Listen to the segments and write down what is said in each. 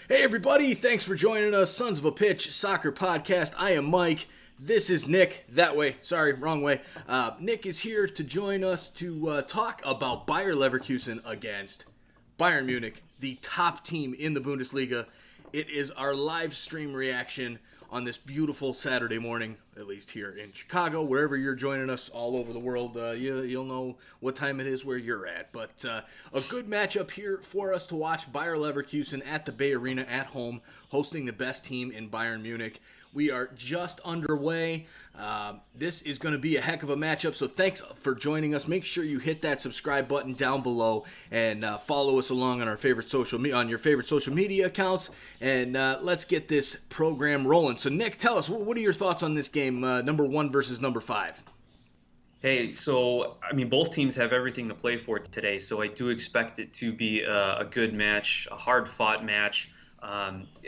Hey everybody, thanks for joining us, Sons of a Pitch Soccer Podcast. I am Mike. This is Nick. That way. Sorry, wrong way. Nick is here to join us to talk about Bayer Leverkusen against Bayern Munich, the top team in the Bundesliga. It is our live stream reaction on this beautiful Saturday morning, at least here in Chicago. Wherever you're joining us all over the world, you'll know what time it is where you're at. But a good matchup here for us to watch. Bayer Leverkusen at the Bay Arena at home, hosting the best team in Bayern Munich. We are just underway. This is going to be a heck of a matchup, so thanks for joining us. Make sure you hit that subscribe button down below and follow us along on our your favorite social media accounts. And let's get this program rolling. So, Nick, tell us, what are your thoughts on this game, number 1 versus number 5? Hey, so, both teams have everything to play for today, so I do expect it to be a good match, a hard-fought match.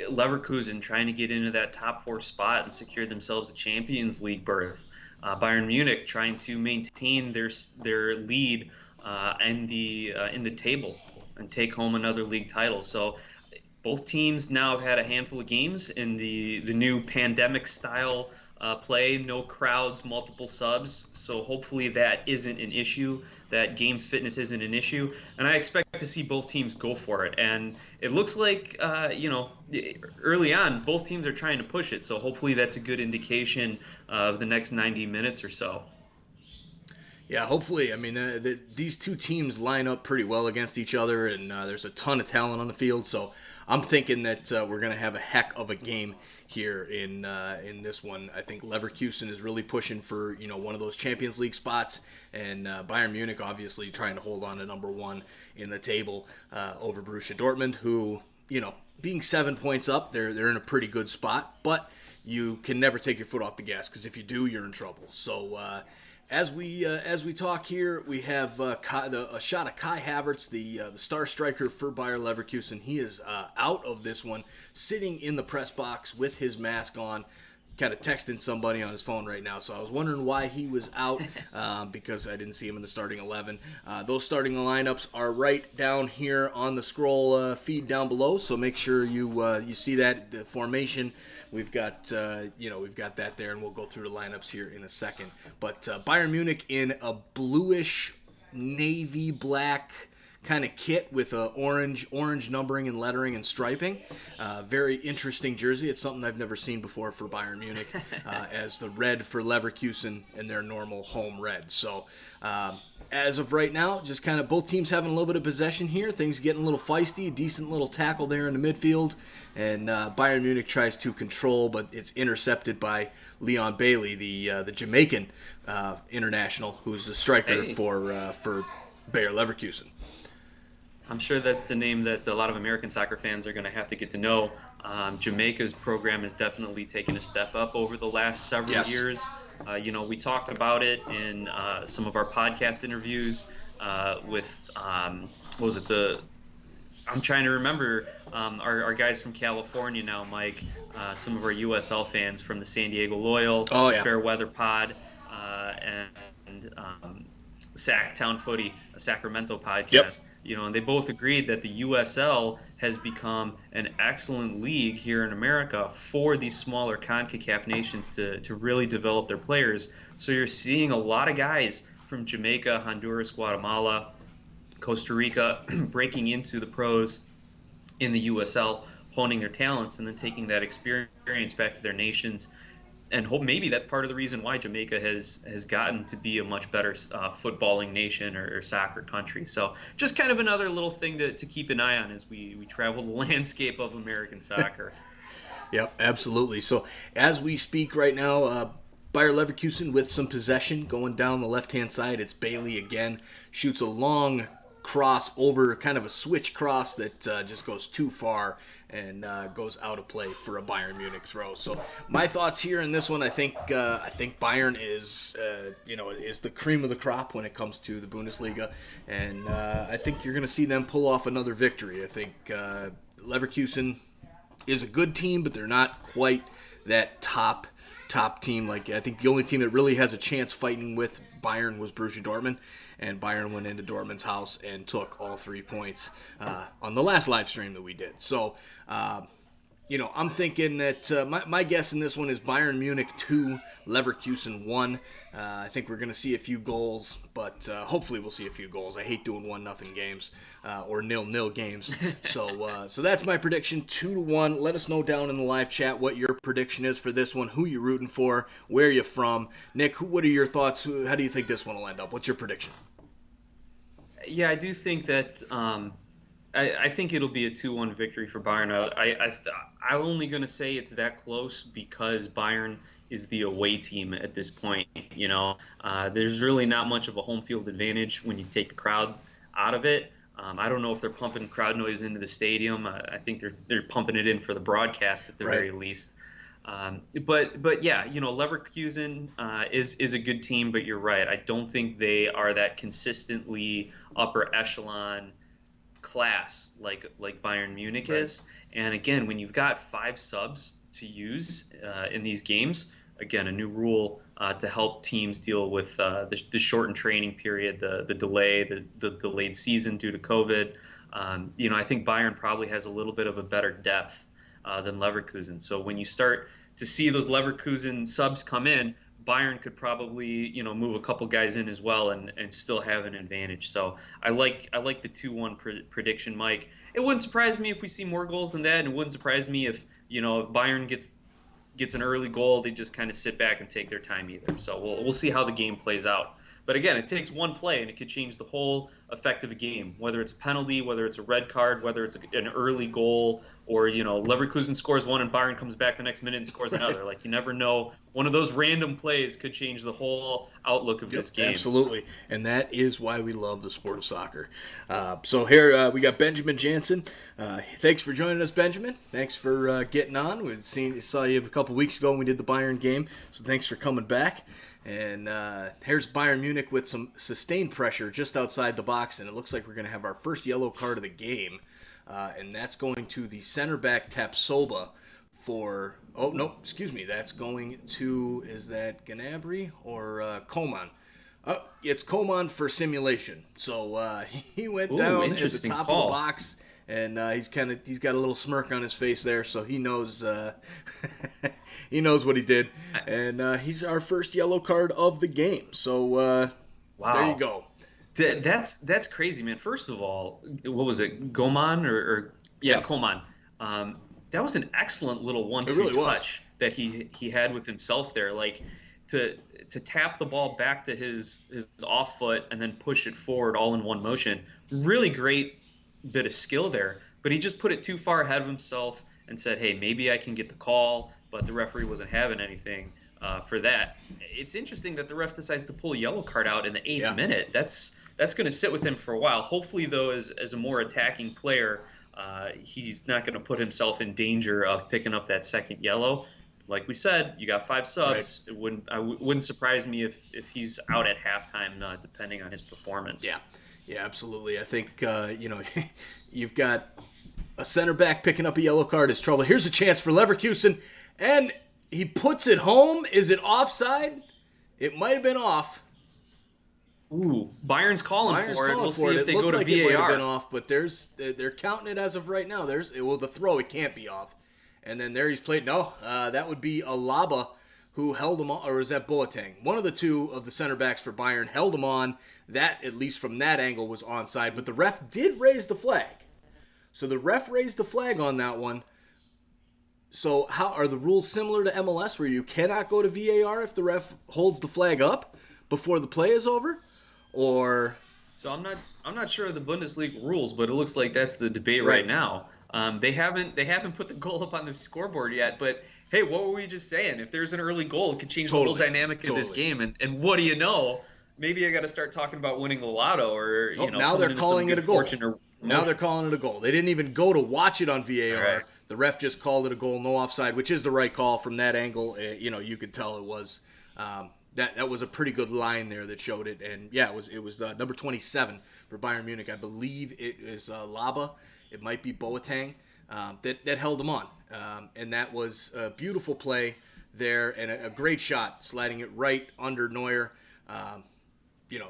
Leverkusen trying to get into that top 4 spot and secure themselves a Champions League berth. Bayern Munich trying to maintain their lead in the table and take home another league title. So both teams now have had a handful of games in the new pandemic style play, no crowds, multiple subs. So hopefully that isn't an issue. That game fitness isn't an issue, and I expect to see both teams go for it. And it looks like, early on, both teams are trying to push it. So hopefully that's a good indication of the next 90 minutes or so. Yeah, hopefully. These two teams line up pretty well against each other, and there's a ton of talent on the field. So I'm thinking that we're going to have a heck of a game here in this one. I think Leverkusen is really pushing for one of those Champions League spots, and Bayern Munich obviously trying to hold on to number 1 in the table over Borussia Dortmund, who being 7 points up, they're in a pretty good spot, but you can never take your foot off the gas, because if you do, you're in trouble. So as we talk here, we have a shot of Kai Havertz, the star striker for Bayer Leverkusen. He is out of this one, sitting in the press box with his mask on, kind of texting somebody on his phone right now. So I was wondering why he was out, because I didn't see him in the starting 11. Those starting lineups are right down here on the scroll feed down below. So make sure you see that, the formation. We've got that there, and we'll go through the lineups here in a second. But Bayern Munich in a bluish navy black kind of kit with a orange numbering and lettering and striping. Very interesting jersey. It's something I've never seen before for Bayern Munich, as the red for Leverkusen and their normal home red. So as of right now, just kind of both teams having a little bit of possession here. Things getting a little feisty. Decent little tackle there in the midfield. And Bayern Munich tries to control, but it's intercepted by Leon Bailey, the Jamaican international, who's the striker for Bayer Leverkusen. I'm sure that's a name that a lot of American soccer fans are going to have to get to know. Jamaica's program has definitely taken a step up over the last several years. We talked about it in some of our podcast interviews with, I'm trying to remember our guys from California now, Mike, some of our USL fans from the San Diego Loyal, Fair Weather Pod, and Sacktown Footy, a Sacramento podcast. Yep. And they both agreed that the USL has become an excellent league here in America for these smaller CONCACAF nations to really develop their players. So you're seeing a lot of guys from Jamaica, Honduras, Guatemala, Costa Rica breaking into the pros in the USL, honing their talents, and then taking that experience back to their nations. And maybe that's part of the reason why Jamaica has gotten to be a much better footballing nation or soccer country. So just kind of another little thing to keep an eye on as we travel the landscape of American soccer. Yep, absolutely. So as we speak right now, Bayer Leverkusen with some possession going down the left-hand side. It's Bailey again, shoots a long cross over, kind of a switch cross that just goes too far and goes out of play for a Bayern Munich throw. So my thoughts here in this one, I think Bayern is the cream of the crop when it comes to the Bundesliga, and I think you're going to see them pull off another victory. I think Leverkusen is a good team, but they're not quite that top top team. Like, I think the only team that really has a chance fighting with Bayern was Borussia Dortmund, and Bayern went into Dortmund's house and took all 3 points on the last live stream that we did. So, I'm thinking that my guess in this one is Bayern Munich 2, Leverkusen 1. I think we're going to see a few goals, but hopefully we'll see a few goals. I hate doing 1-0 games or 0-0 games. So that's my prediction, 2-1. Let us know down in the live chat what your prediction is for this one, who you're rooting for, where you're from. Nick, what are your thoughts? How do you think this one will end up? What's your prediction? Yeah, I do think that I think it'll be a 2-1 victory for Bayern. I'm only going to say it's that close because Bayern is the away team at this point. There's really not much of a home field advantage when you take the crowd out of it. I don't know if they're pumping crowd noise into the stadium. I think they're pumping it in for the broadcast at the very least. But yeah, Leverkusen is a good team, but you're right. I don't think they are that consistently upper echelon class like Bayern Munich is. And again, when you've got 5 subs to use in these games, again, a new rule to help teams deal with the shortened training period, the delay, the delayed season due to COVID. I think Bayern probably has a little bit of a better depth than Leverkusen. So when you start to see those Leverkusen subs come in, Bayern could probably move a couple guys in as well and still have an advantage. So I like the 2-1 prediction, Mike. It wouldn't surprise me if we see more goals than that, and it wouldn't surprise me if if Bayern gets an early goal, they just kind of sit back and take their time either. So we'll see how the game plays out. But again, it takes one play and it could change the whole effect of a game, whether it's a penalty, whether it's a red card, whether it's an early goal, or Leverkusen scores one and Bayern comes back the next minute and scores another. Like, you never know. One of those random plays could change the whole outlook of this game. Absolutely, and that is why we love the sport of soccer. So here we got Benjamin Jansen. Thanks for joining us, Benjamin. Thanks for getting on. We saw you a couple weeks ago when we did the Bayern game, so thanks for coming back. And here's Bayern Munich with some sustained pressure just outside the box, and it looks like we're going to have our first yellow card of the game, and that's going to the center back Tapsoba for. Oh no, excuse me. That's going to, is that Gnabry or Coman? Oh, it's Coman for simulation. So he went down at the top of the box. And he's got a little smirk on his face there, so he knows he knows what he did, and he's our first yellow card of the game. So wow, there you go. That's crazy, man. First of all, what was it, Goman or Coman? That was an excellent little 1-2 touch that he had with himself there, like to tap the ball back to his off foot and then push it forward all in one motion. Really great bit of skill there, but he just put it too far ahead of himself and said, hey, maybe I can get the call, but the referee wasn't having anything for that. It's interesting that the ref decides to pull a yellow card out in the 8th minute. That's going to sit with him for a while. Hopefully, though, as a more attacking player, he's not going to put himself in danger of picking up that second yellow. Like we said, you got 5 subs. Right. It wouldn't surprise me if he's out at halftime, depending on his performance. Yeah, absolutely. I think, you've got a center back picking up a yellow card is trouble. Here's a chance for Leverkusen, and he puts it home. Is it offside? It might have been off. Ooh, Bayern's calling for it. We'll see if they go to VAR. It might have been off, but they're counting it as of right now. The throw, it can't be off. And then there he's played. No, that would be Alaba who held him on, or is that Boateng? One of the two of the center backs for Bayern held him on. That, at least from that angle, was onside. But the ref did raise the flag. So the ref raised the flag on that one. So how are the rules similar to MLS where you cannot go to VAR if the ref holds the flag up before the play is over? Or so I'm not sure of the Bundesliga rules, but it looks like that's the debate right now. They haven't put the goal up on the scoreboard yet, but hey, what were we just saying? If there's an early goal, it could change the whole dynamic of this game. And what do you know? Maybe I got to start talking about winning the lotto, or now they're calling it a goal. Now they're calling it a goal. They didn't even go to watch it on VAR. Right. The ref just called it a goal, no offside, which is the right call from that angle. You could tell it was that was a pretty good line there that showed it. And yeah, it was number 27 for Bayern Munich. I believe it is Laba. It might be Boateng that held him on. And that was a beautiful play there, and a great shot, sliding it right under Neuer,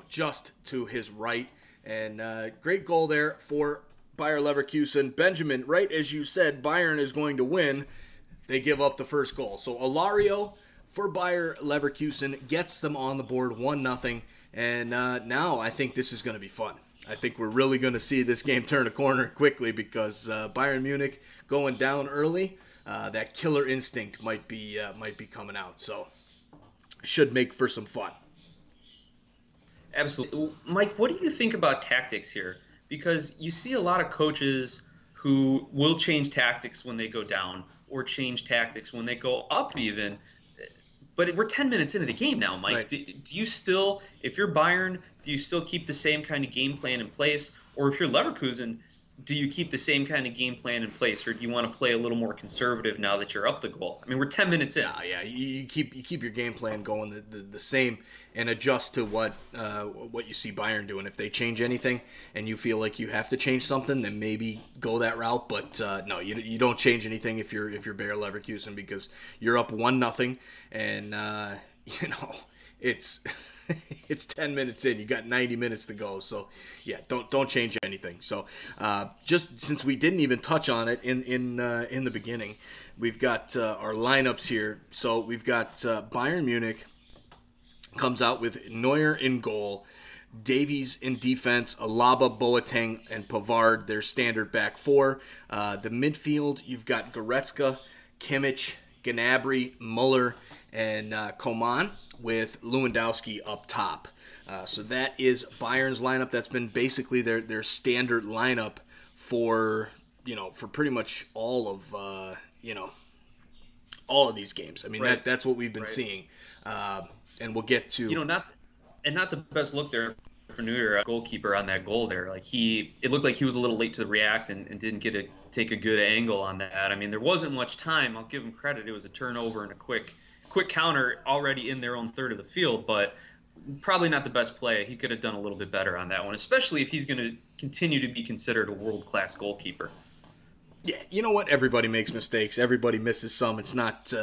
just to his right. And great goal there for Bayer Leverkusen. Benjamin, right as you said, Bayern is going to win. They give up the first goal. So Alario for Bayer Leverkusen gets them on the board 1-0. And now I think this is going to be fun. I think we're really going to see this game turn a corner quickly because Bayern Munich going down early, that killer instinct might be coming out. So should make for some fun. Absolutely. Mike, what do you think about tactics here? Because you see a lot of coaches who will change tactics when they go down or change tactics when they go up even. But we're 10 minutes into the game now, Mike. Right. Do you still, if you're Bayern, do you still keep the same kind of game plan in place? Or if you're Leverkusen, do you keep the same kind of game plan in place? Or do you want to play a little more conservative now that you're up the goal? I mean, we're 10 minutes in. Yeah. You keep your game plan going the same and adjust to what you see Bayern doing. If they change anything and you feel like you have to change something, then maybe go that route. But no, you don't change anything if you're Bayer Leverkusen because you're up 1-0, and it's it's 10 minutes in. You got 90 minutes to go. So yeah, don't change anything. So just since we didn't even touch on it in the beginning, we've got our lineups here. So we've got Bayern Munich comes out with Neuer in goal, Davies in defense, Alaba, Boateng, and Pavard, their standard back four. The midfield, you've got Goretzka, Kimmich, Gnabry, Muller, and Coman with Lewandowski up top. So that is Bayern's lineup. That's been basically their standard lineup for pretty much all of these games. I mean, right. that's what we've been seeing. And we'll get to not the best look there for Neuer, goalkeeper on that goal there. Like it looked like he was a little late to react and didn't take a good angle on that. I mean, there wasn't much time. I'll give him credit. It was a turnover and a quick counter already in their own third of the field, but probably not the best play. He could have done a little bit better on that one, especially if he's going to continue to be considered a world-class goalkeeper. Yeah, you know what? Everybody makes mistakes. Everybody misses some. It's not,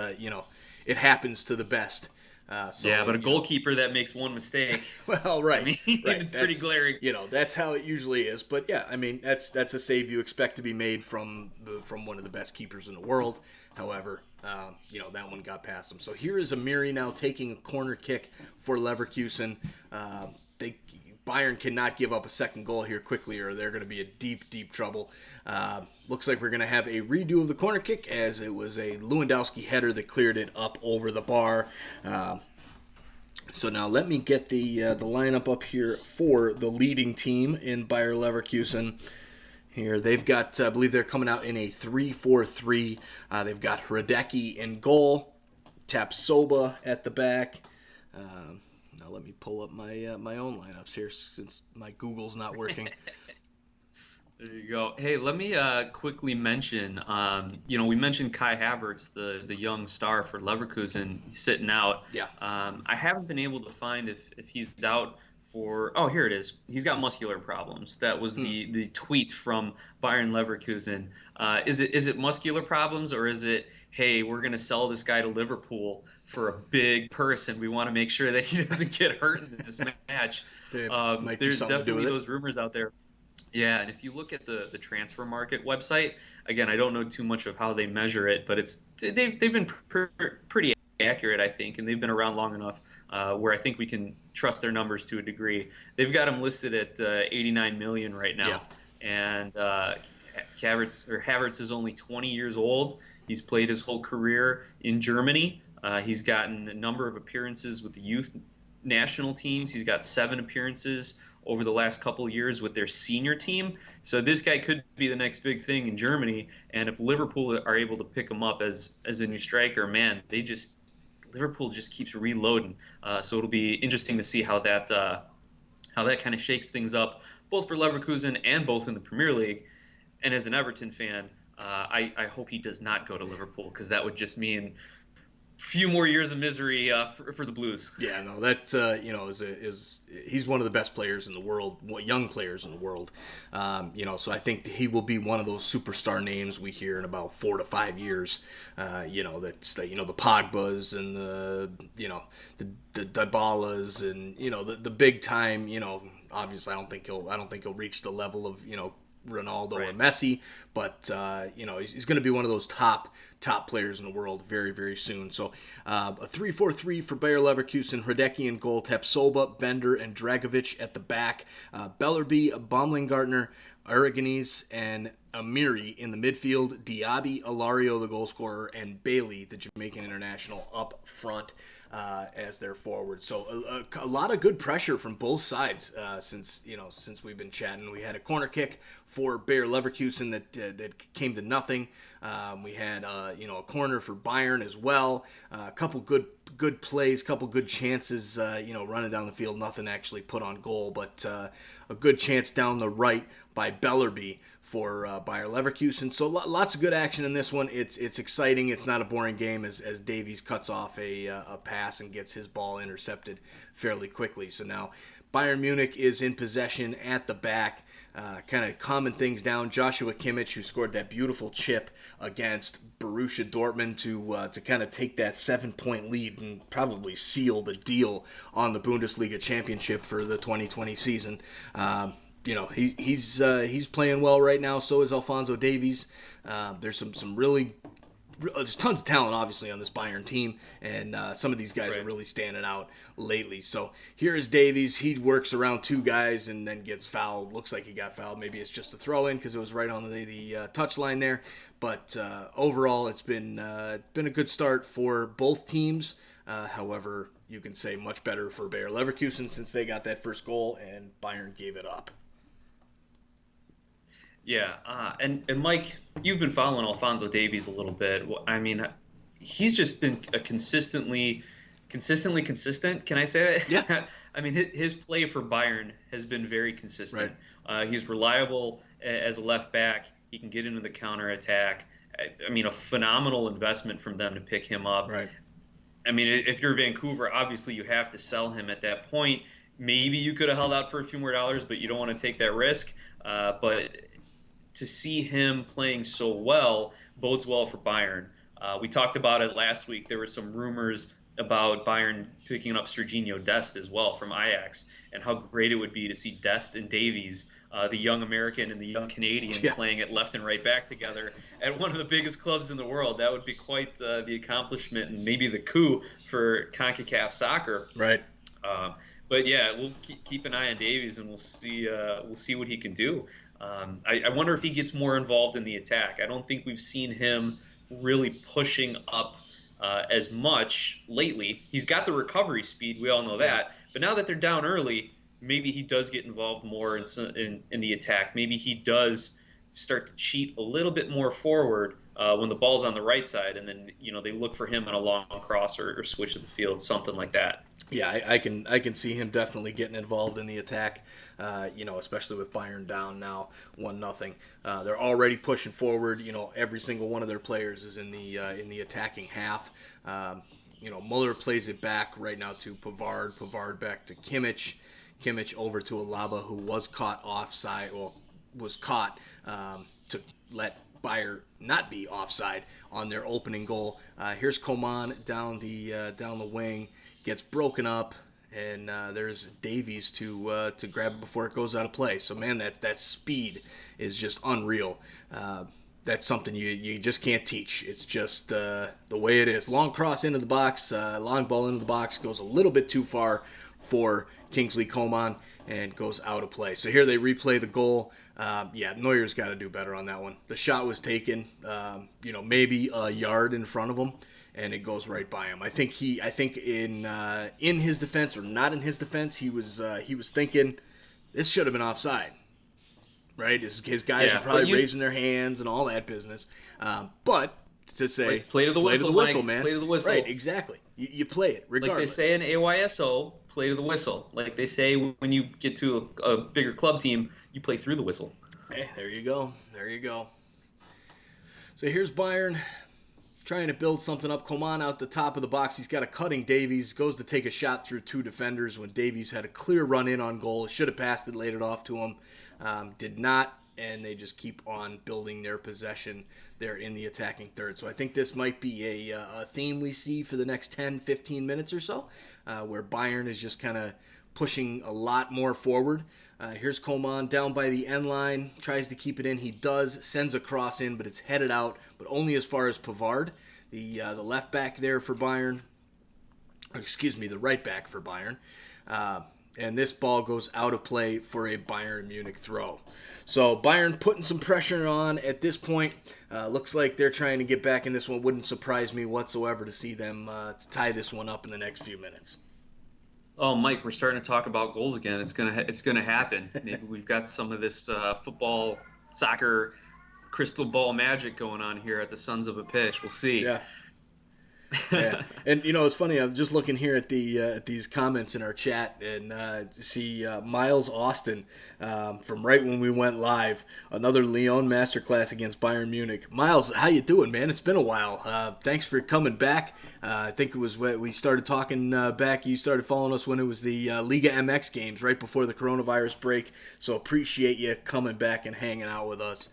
it happens to the best. But a goalkeeper that makes one mistake. Well, right. I mean, right. It's pretty glaring. That's how it usually is. But yeah, I mean, that's a save you expect to be made from one of the best keepers in the world. However, that one got past him. So here is Amiri now taking a corner kick for Leverkusen. Bayern cannot give up a second goal here quickly or they're going to be in deep, deep trouble. Looks like we're going to have a redo of the corner kick as it was a Lewandowski header that cleared it up over the bar. So now let me get the lineup up here for the leading team in Bayer Leverkusen. Here they've got, I believe they're coming out in a 3-4-3. They've got Hradecki in goal, Tapsoba at the back. Now let me pull up my own lineups here since my Google's not working. There you go. Hey, let me quickly mention, we mentioned Kai Havertz, the young star for Leverkusen, he's sitting out. Yeah. I haven't been able to find if he's out for, oh, here it is. He's got muscular problems. That was the tweet from Bayern Leverkusen. Is it muscular problems or is it, hey, we're going to sell this guy to Liverpool for a big purse and we want to make sure that he doesn't get hurt in this match? There's definitely those rumors out there. Yeah, and if you look at the transfer market website, again, I don't know too much of how they measure it, but they've been pretty accurate, I think, and they've been around long enough where I think we can trust their numbers to a degree. They've got him listed at 89 million right now, and Havertz is only 20 years old. He's played his whole career in Germany. He's gotten a number of appearances with the youth national teams. He's got 7 appearances over the last couple of years with their senior team. So this guy could be the next big thing in Germany. And if Liverpool are able to pick him up as a new striker, man, Liverpool just keeps reloading. So it'll be interesting to see how that kind of shakes things up, both for Leverkusen and both in the Premier League. And as an Everton fan, I hope he does not go to Liverpool because that would just mean few more years of misery for the Blues. Yeah, no, that is he's one of the best players in the world, young players in the world. So I think he will be one of those superstar names we hear in about 4 to 5 years. That's the Pogbas and the Dybalas and the big time. Obviously, I don't think he'll reach the level of Ronaldo or Messi, but he's going to be one of those top players in the world very, very soon. So a 3-4-3 for Bayer Leverkusen: Hradecki in goal, Tapsoba, Bender, and Dragovic at the back, Bellerby, Baumgartner, Aragonese, and Amiri in the midfield, Diaby, Alario, the goal scorer, and Bailey, the Jamaican international, up front as their forward. So a lot of good pressure from both sides since we've been chatting. We had a corner kick for Bayer Leverkusen that came to nothing. We had a corner for Bayern as well. A couple good plays, couple good chances. Running down the field, nothing actually put on goal, but a good chance down the right by Bellerby for Bayer Leverkusen. So lots of good action in this one. It's exciting. It's not a boring game as Davies cuts off a pass and gets his ball intercepted fairly quickly. So now Bayern Munich is in possession at the back, kind of calming things down. Joshua Kimmich, who scored that beautiful chip against Borussia Dortmund to kind of take that 7-point lead and probably seal the deal on the Bundesliga championship for the 2020 season. He's playing well right now. So is Alphonso Davies. There's there's tons of talent, obviously, on this Bayern team, and some of these guys are really standing out lately. So here is Davies. He works around two guys and then gets fouled. Looks like he got fouled. Maybe it's just a throw-in because it was right on the touch line there. But overall, it's been a good start for both teams. However, you can say much better for Bayer Leverkusen since they got that first goal and Bayern gave it up. Yeah, and Mike, you've been following Alphonso Davies a little bit. I mean, he's just been a consistently consistent. Can I say that? Yeah. I mean, his play for Bayern has been very consistent. Right. He's reliable as a left back. He can get into the counter attack. I mean, a phenomenal investment from them to pick him up. Right. I mean, if you're Vancouver, obviously you have to sell him at that point. Maybe you could have held out for a few more dollars, but you don't want to take that risk. But to see him playing so well bodes well for Bayern. We talked about it last week. There were some rumors about Bayern picking up Serginho Dest as well from Ajax, and how great it would be to see Dest and Davies, the young American and the young Canadian, playing at left and right back together at one of the biggest clubs in the world. That would be quite the accomplishment and maybe the coup for CONCACAF soccer. Right. But yeah, we'll keep an eye on Davies, and we'll see what he can do. I wonder if he gets more involved in the attack. I don't think we've seen him really pushing up as much lately. He's got the recovery speed, we all know that. But now that they're down early, maybe he does get involved more in the attack. Maybe he does start to cheat a little bit more forward when the ball's on the right side, and then they look for him on a long cross or switch of the field, something like that. Yeah, I can see him definitely getting involved in the attack, especially with Bayern down now 1-0. They're already pushing forward. Every single one of their players is in the attacking half. Muller plays it back right now to Pavard. Pavard back to Kimmich. Kimmich over to Alaba, who was caught offside. Well, was caught to let Bayer not be offside on their opening goal. Here's Coman down the wing. Gets broken up, and there's Davies to grab it before it goes out of play. So, man, that speed is just unreal. That's something you just can't teach. It's just the way it is. Long cross into the box, long ball into the box, goes a little bit too far for Kingsley Coman and goes out of play. So here they replay the goal. Neuer's got to do better on that one. The shot was taken, maybe a yard in front of him, and it goes right by him. I think in his defense, or not in his defense, he was thinking this should have been offside, right? His guys are probably raising their hands and all that business. But to say play to the whistle, man. Play to the whistle. Right, exactly. You play it regardless. Like they say in AYSO, play to the whistle. Like they say when you get to a bigger club team, you play through the whistle. Hey, there you go. So here's Bayern trying to build something up. Coman out the top of the box. He's got a cutting Davies. Goes to take a shot through 2 defenders when Davies had a clear run in on goal. Should have passed it, laid it off to him. Did not, and they just keep on building their possession there in the attacking third. So I think this might be a theme we see for the next 10, 15 minutes or so, where Bayern is just kind of pushing a lot more forward. Here's Coman down by the end line, tries to keep it in. He does, sends a cross in, but it's headed out, but only as far as Pavard, the left back there for Bayern. The right back for Bayern. And this ball goes out of play for a Bayern Munich throw. So Bayern putting some pressure on at this point. Looks like they're trying to get back in this one. Wouldn't surprise me whatsoever to see them tie this one up in the next few minutes. Oh, Mike, we're starting to talk about goals again. It's gonna happen. Maybe we've got some of this football, soccer, crystal ball magic going on here at the Sons of a Pitch. We'll see. Yeah. Yeah. And it's funny. I'm just looking here at these comments in our chat and see Miles Austin from right when we went live. Another Lyon masterclass against Bayern Munich. Miles, how you doing, man? It's been a while. Thanks for coming back. I think it was when we started talking back. You started following us when it was the Liga MX games right before the coronavirus break. So appreciate you coming back and hanging out with us.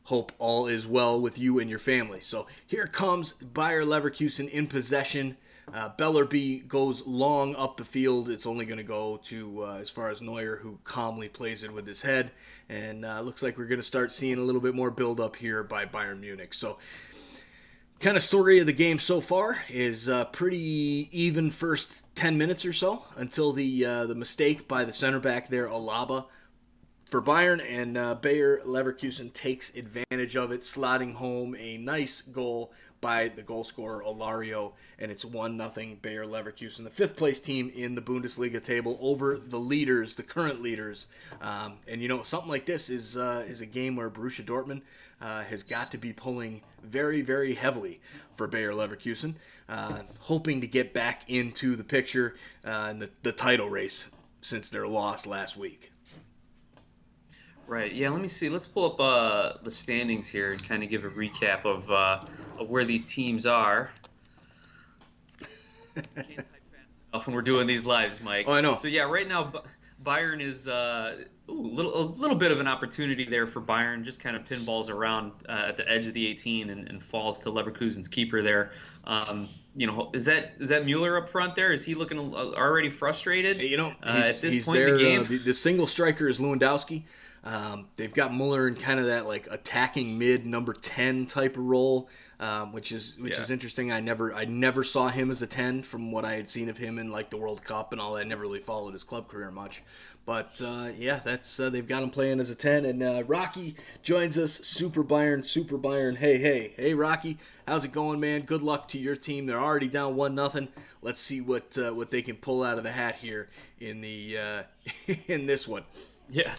Hope all is well with you and your family. So here comes Bayer Leverkusen in possession. Bellerby goes long up the field. It's only going to go to as far as Neuer, who calmly plays it with his head. And looks like we're going to start seeing a little bit more build-up here by Bayern Munich. So kind of story of the game so far is pretty even first 10 minutes or so until the mistake by the center back there, Alaba, for Bayern, and Bayer Leverkusen takes advantage of it, slotting home a nice goal by the goal scorer Olario, and it's 1-0 Bayer Leverkusen, the 5th place team in the Bundesliga table over the leaders, the current leaders. And something like this is a game where Borussia Dortmund has got to be pulling very, very heavily for Bayer Leverkusen, hoping to get back into the picture in the title race since their loss last week. Right. Yeah. Let me see. Let's pull up the standings here and kind of give a recap of where these teams are. Can't type fast enough when we're doing these lives, Mike. Oh, I know. So yeah, right now Bayern is a little bit of an opportunity there for Bayern. Just kind of pinballs around at the edge of the 18 and falls to Leverkusen's keeper there. Is that Mueller up front there? Is he looking already frustrated? At this point there, in the game, the single striker is Lewandowski. They've got Mueller in kind of that like attacking mid number 10 type of role, which is interesting. I never saw him as a 10 from what I had seen of him in like the World Cup and all that. I never really followed his club career much, but that's they've got him playing as a 10. And Rocky joins us, Super Bayern. Hey, Rocky, how's it going, man? Good luck to your team. They're already down 1-0. Let's see what they can pull out of the hat here in the in this one. Yeah.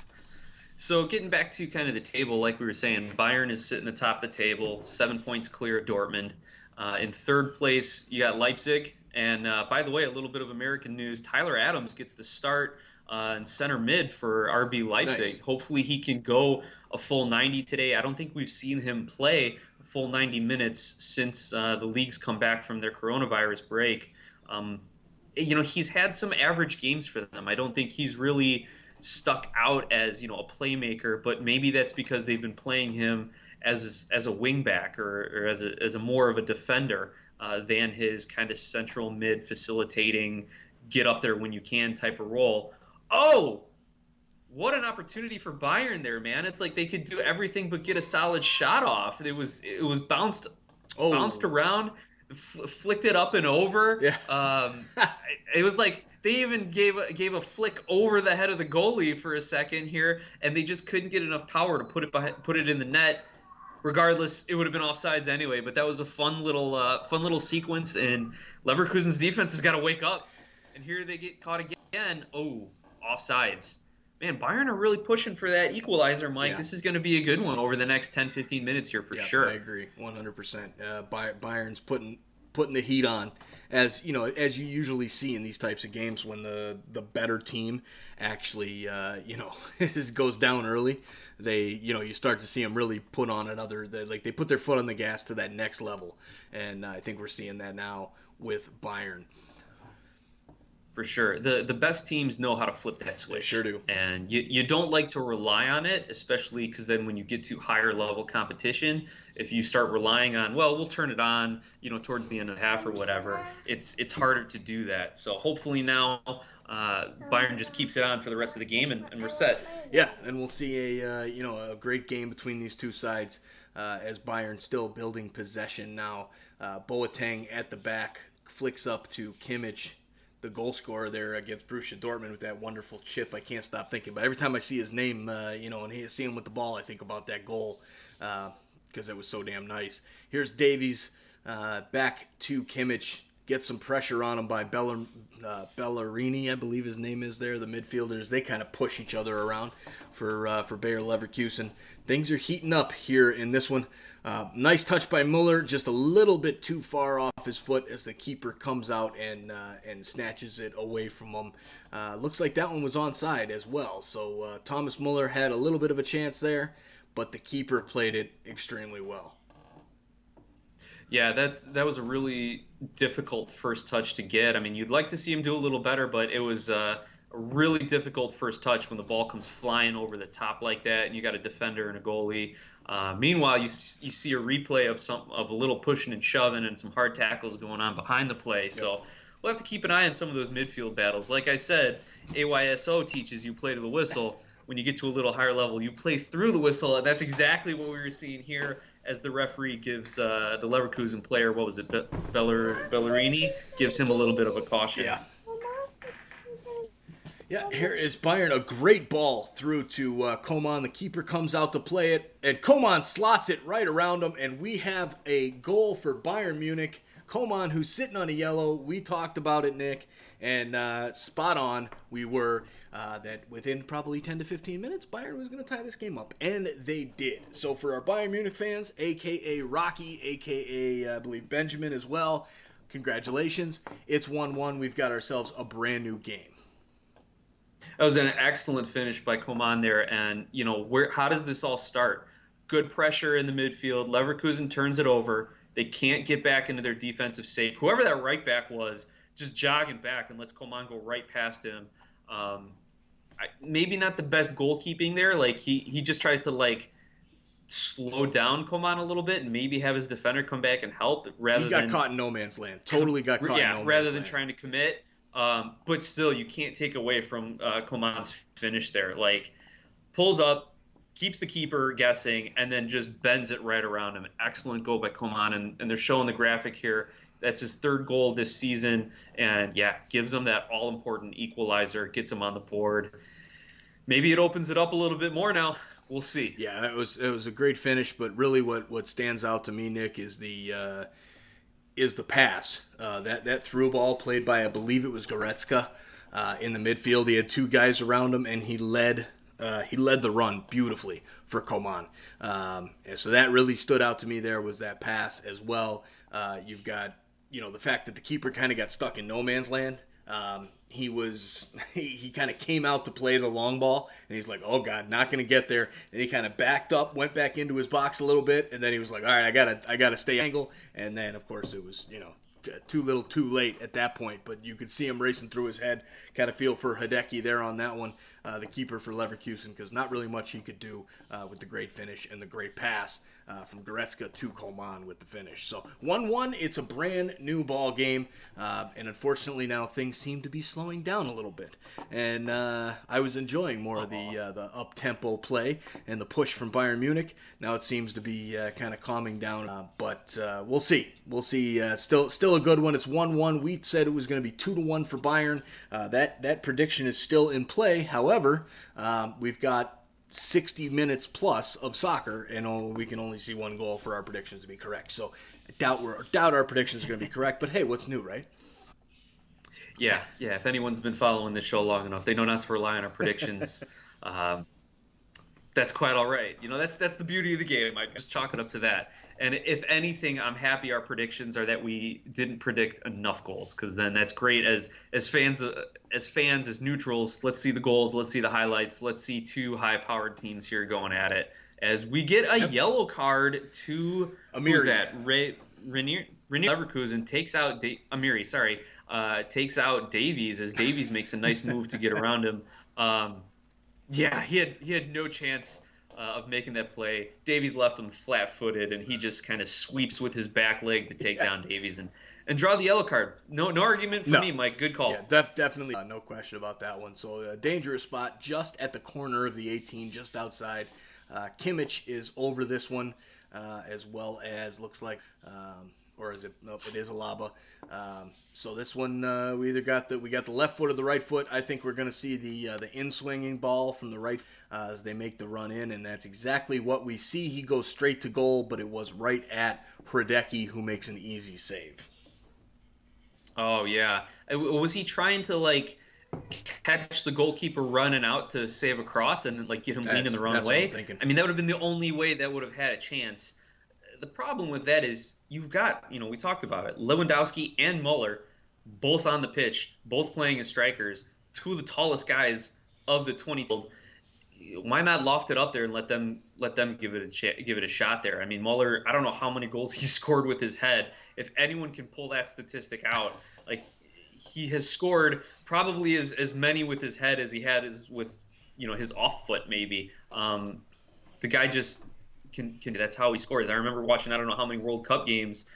So getting back to kind of the table, like we were saying, Bayern is sitting atop the table, 7 points clear of Dortmund. In third place, you got Leipzig. And by the way, a little bit of American news, Tyler Adams gets the start in center mid for RB Leipzig. Nice. Hopefully he can go a full 90 today. I don't think we've seen him play a full 90 minutes since the leagues come back from their coronavirus break. He's had some average games for them. I don't think he's really stuck out as a playmaker, but maybe that's because they've been playing him as a wingback or as a more of a defender than his kind of central mid facilitating, get up there when you can type of role. Oh, what an opportunity for Bayern there, man! It's like they could do everything but get a solid shot off. It was bounced around, flicked it up and over. Yeah. It was like they even gave a flick over the head of the goalie for a second here, and they just couldn't get enough power to put it in the net. Regardless, it would have been offsides anyway. But that was a fun little sequence, and Leverkusen's defense has got to wake up. And here they get caught again. Oh, offsides. Man, Bayern are really pushing for that equalizer, Mike. Yeah. This is going to be a good one over the next 10, 15 minutes here for sure. I agree, 100%. Bayern's putting putting the heat on, as you know, as you usually see in these types of games when the better team actually goes down early. You start to see them really put on they put their foot on the gas to that next level, and I think we're seeing that now with Bayern. For sure. The best teams know how to flip that switch. They sure do. And you don't like to rely on it, especially because then when you get to higher level competition, if you start relying on, well, we'll turn it on, towards the end of the half or whatever, it's harder to do that. So hopefully now Bayern just keeps it on for the rest of the game and we're set. Yeah, and we'll see a great game between these two sides as Bayern still building possession now. Boateng at the back flicks up to Kimmich, the goal scorer there against Borussia Dortmund with that wonderful chip. I can't stop thinking about it. Every time I see his name, and see him with the ball, I think about that goal because it was so damn nice. Here's Davies back to Kimmich. Gets some pressure on him by Bellerini, I believe his name is there. The midfielders, they kind of push each other around for Bayer Leverkusen. Things are heating up here in this one. Nice touch by Muller, just a little bit too far off his foot as the keeper comes out and snatches it away from him. Looks like that one was onside as well. So Thomas Muller had a little bit of a chance there, but the keeper played it extremely well. Yeah, that was a really difficult first touch to get. I mean, you'd like to see him do a little better, but it was a really difficult first touch when the ball comes flying over the top like that, and you got a defender and a goalie. Meanwhile, you see a replay of a little pushing and shoving and some hard tackles going on behind the play. Yep. So we'll have to keep an eye on some of those midfield battles. Like I said, AYSO teaches you play to the whistle. When you get to a little higher level, you play through the whistle, and that's exactly what we were seeing here as the referee gives the Leverkusen player, what was it, Bellerini, gives him a little bit of a caution. Yeah. Yeah, here is Bayern, a great ball through to Coman. The keeper comes out to play it, and Coman slots it right around him, and we have a goal for Bayern Munich. Coman, who's sitting on a yellow, we talked about it, Nick, and spot on. We were that within probably 10 to 15 minutes, Bayern was going to tie this game up, and they did. So for our Bayern Munich fans, a.k.a. Rocky, a.k.a. I believe Benjamin as well, congratulations. It's 1-1. We've got ourselves a brand new game. That was an excellent finish by Coman there, and how does this all start? Good pressure in the midfield. Leverkusen turns it over. They can't get back into their defensive state. Whoever that right back was, just jogging back and lets Coman go right past him. Maybe not the best goalkeeping there. Like he just tries to slow down Coman a little bit and maybe have his defender come back and help He got caught in no man's land. Totally got caught in no man's land. Rather than trying to commit. But still, you can't take away from Coman's finish there. Pulls up, keeps the keeper guessing, and then just bends it right around him. Excellent goal by Coman, and they're showing the graphic here. That's his third goal this season, and gives him that all-important equalizer, gets him on the board. Maybe it opens it up a little bit more now. We'll see. Yeah, it was a great finish, but really what stands out to me, Nick, is the pass. That through ball played by, I believe it was Goretzka in the midfield. He had two guys around him, and he led the run beautifully for Coman. And so that really stood out to me. There was that pass as well. You've got the fact that the keeper kind of got stuck in no man's land. He kind of came out to play the long ball, and he's like, oh God, not going to get there. And he kind of backed up, went back into his box a little bit, and then he was like, all right, I gotta stay angle. And then of course it was too little, too late at that point. But you could see him racing through his head. Kind of feel for Hideki there on that one, the keeper for Leverkusen, because not really much he could do with the great finish and the great pass from Goretzka to Coman with the finish. So 1-1, it's a brand new ball game, and unfortunately now things seem to be slowing down a little bit. And I was enjoying more of the up-tempo play and the push from Bayern Munich. Now it seems to be kind of calming down, but we'll see. We'll see. Still a good one. It's 1-1. We said it was going to be 2-1 for Bayern. That prediction is still in play. However, we've got 60 minutes plus of soccer, and we can only see one goal for our predictions to be correct. So I doubt our predictions are going to be correct, but hey, what's new, right? Yeah. If anyone's been following this show long enough, they know not to rely on our predictions. That's quite all right. That's the beauty of the game. I just chalk it up to that. And if anything, I'm happy our predictions are that we didn't predict enough goals, because then that's great as fans, as neutrals. Let's see the goals. Let's see the highlights. Let's see two high-powered teams here going at it. As we get a yellow card to who's that? Renier Leverkusen takes out Amiri. Sorry, takes out Davies as Davies makes a nice move to get around him. Yeah, he had no chance of making that play. Davies left him flat-footed, and he just kind of sweeps with his back leg to take down Davies and draw the yellow card. No argument for me, Mike. Good call. Yeah, definitely. No question about that one. So a dangerous spot just at the corner of the 18, just outside. Kimmich is over this one, as well as looks like, or is it? Nope, it is Alaba. So this one, we got the left foot or the right foot. I think we're going to see the in-swinging ball from the right as they make the run in, and that's exactly what we see. He goes straight to goal, but it was right at Hradecki, who makes an easy save. Oh yeah, was he trying to catch the goalkeeper running out to save a cross and get him leaning the wrong way? I mean, that would have been the only way that would have had a chance. The problem with that is you've got, we talked about it, Lewandowski and Muller, both on the pitch, both playing as strikers, two of the tallest guys of the 20. Why not loft it up there and let them give it a shot there? I mean, Muller, I don't know how many goals he scored with his head. If anyone can pull that statistic out, he has scored probably as many with his head as he had with his off foot maybe. The guy just can that's how he scores. I remember watching I don't know how many World Cup games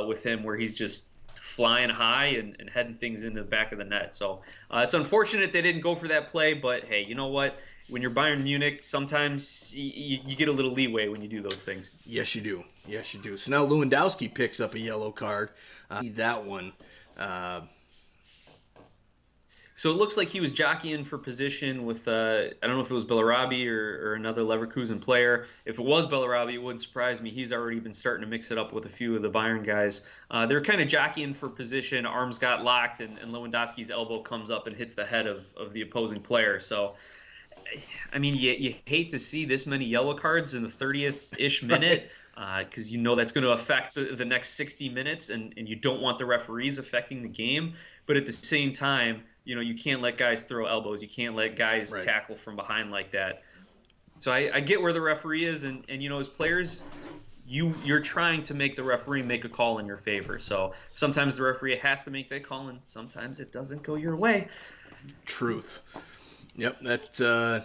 with him where he's just flying high and heading things in the back of the net. So it's unfortunate they didn't go for that play, but hey, you know what? When you're Bayern Munich, sometimes you get a little leeway when you do those things. Yes, you do. Yes, you do. So now Lewandowski picks up a yellow card. That one. So it looks like he was jockeying for position with, I don't know if it was Bellarabi or another Leverkusen player. If it was Bellarabi, it wouldn't surprise me. He's already been starting to mix it up with a few of the Bayern guys. They're kind of jockeying for position. Arms got locked, and Lewandowski's elbow comes up and hits the head of the opposing player. So, I mean, you hate to see this many yellow cards in the 30th-ish minute because that's going to affect the next 60 minutes, and you don't want the referees affecting the game. But at the same time, you can't let guys throw elbows. You can't let guys tackle from behind like that. So I get where the referee is, and as players, you're trying to make the referee make a call in your favor. So sometimes the referee has to make that call, and sometimes it doesn't go your way. Truth. Yep, that's one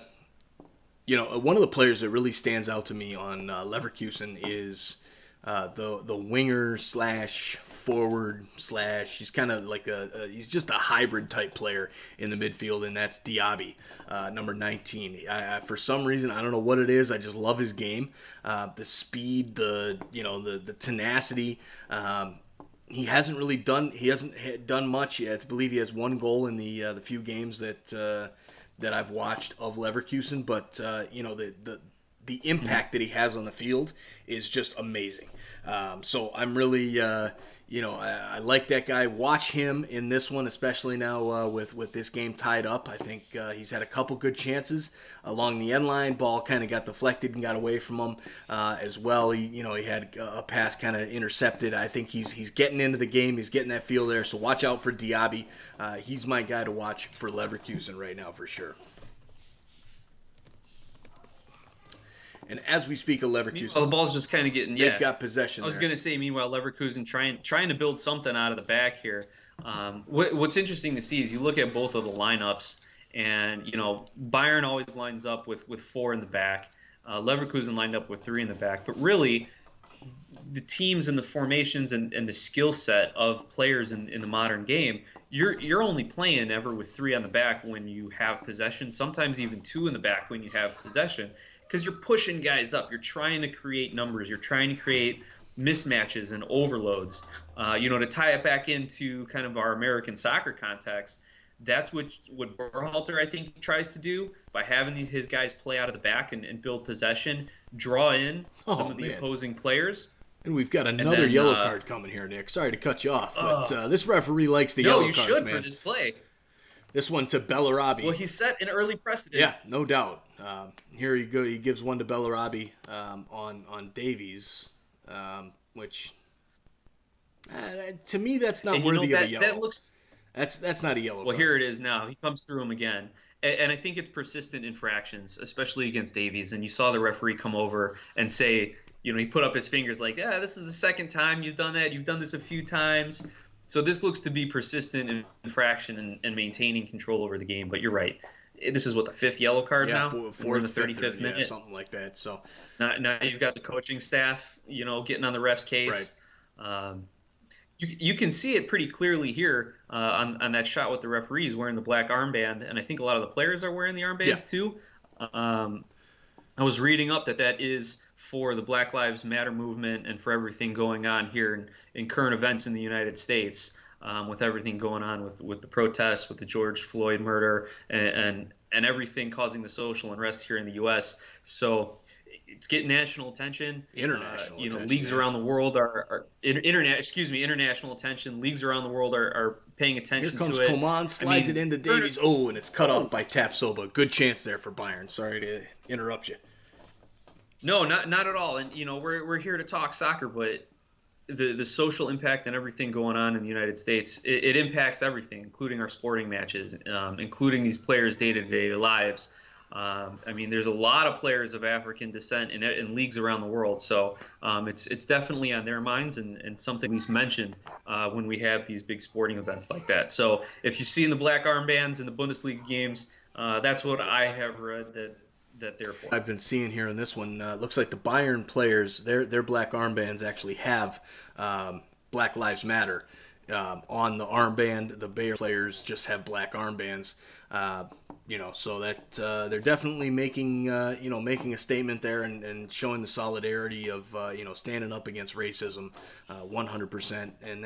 of the players that really stands out to me on Leverkusen is the winger / forward / he's kind of like he's just a hybrid type player in the midfield, and that's Diaby, number 19. For some reason, I don't know what it is, I just love his game, the speed, the tenacity. He hasn't done much yet. I believe he has one goal in the few games that I've watched of Leverkusen, but the impact that he has on the field is just amazing. So I'm really, I like that guy. Watch him in this one, especially now with this game tied up. I think he's had a couple good chances along the end line. Ball kind of got deflected and got away from him as well. He had a pass kind of intercepted. I think he's getting into the game. He's getting that feel there. So watch out for Diaby. He's my guy to watch for Leverkusen right now for sure. And as we speak of Leverkusen, the ball's just kind of getting. They've got possession. I was going to say, meanwhile, Leverkusen trying to build something out of the back here. What's interesting to see is you look at both of the lineups, and Bayern always lines up with 4 in the back. Leverkusen lined up with 3 in the back, but really, the teams and the formations and the skill set of players in the modern game, you're only playing ever with 3 on the back when you have possession. Sometimes even 2 in the back when you have possession. Because you're pushing guys up. You're trying to create numbers. You're trying to create mismatches and overloads. To tie it back into kind of our American soccer context, that's what Berhalter, I think, tries to do by having his guys play out of the back and build possession, draw in some of the opposing players. And we've got another yellow card coming here, Nick. Sorry to cut you off, but this referee likes the yellow cards, man. No, you should for this play. This one to Bellarabi. Well, he set an early precedent. Yeah, no doubt. Here you go. He gives one to Bellarabi on Davies, which to me that's not worthy of a yellow. That looks. That's not a yellow. Well, card. here it is now. He comes through him again. And I think it's persistent infractions, especially against Davies. And you saw the referee come over and say, he put up his fingers like, yeah, this is the second time you've done that. You've done this a few times. So this looks to be persistent infraction and maintaining control over the game. But you're right. This is what, the fifth yellow card now? We're in the 35th minute? Yeah, something like that. So now you've got the coaching staff, getting on the ref's case. Right. You can see it pretty clearly here on that shot with the referees wearing the black armband, and I think a lot of the players are wearing the armbands too. I was reading up that is for the Black Lives Matter movement and for everything going on here in current events in the United States, with everything going on with the protests, with the George Floyd murder, and everything causing the social unrest here in the U.S. So it's getting national attention. International attention. Leagues around the world are international attention. Leagues around the world are paying attention to it. Here comes Coman, slides it into Davies. Oh, and it's cut off by Tapsoba. Good chance there for Bayern. Sorry to interrupt you. No, not at all. And we're here to talk soccer, but the social impact and everything going on in the United States, it impacts everything, including our sporting matches, including these players' day-to-day lives. There's a lot of players of African descent in leagues around the world, so it's definitely on their minds and something at least mentioned when we have these big sporting events like that. So if you've seen the black armbands in the Bundesliga games, that's what I have read that they're for. I've been seeing here in this one, looks like the Bayern players, their black armbands actually have Black Lives Matter on the armband. The Bayer players just have black armbands. So that they're definitely making a statement there and showing the solidarity of standing up against racism, 100%, and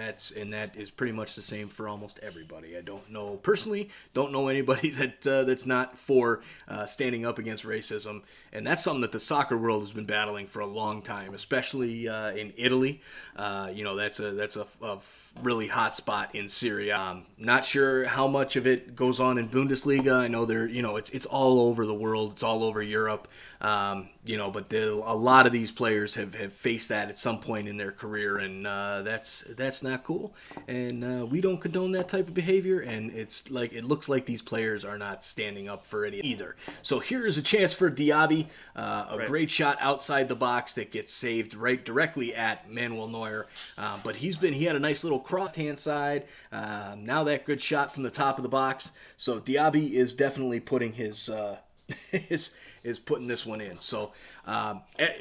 that is pretty much the same for almost everybody. I don't know anybody that's not for standing up against racism, and that's something that the soccer world has been battling for a long time, especially in Italy. That's a really hot spot in Serie A. Not sure how much of it goes on in Bundesliga. I know it's all over the world. It's all over Europe. But a lot of these players have faced that at some point in their career, and that's not cool. And we don't condone that type of behavior. And it looks like these players are not standing up for it either. So here is a chance for Diaby, great shot outside the box that gets saved directly at Manuel Neuer. But he had a nice little cross hand side. Now that good shot from the top of the box. So Diaby is definitely putting his putting this one in. So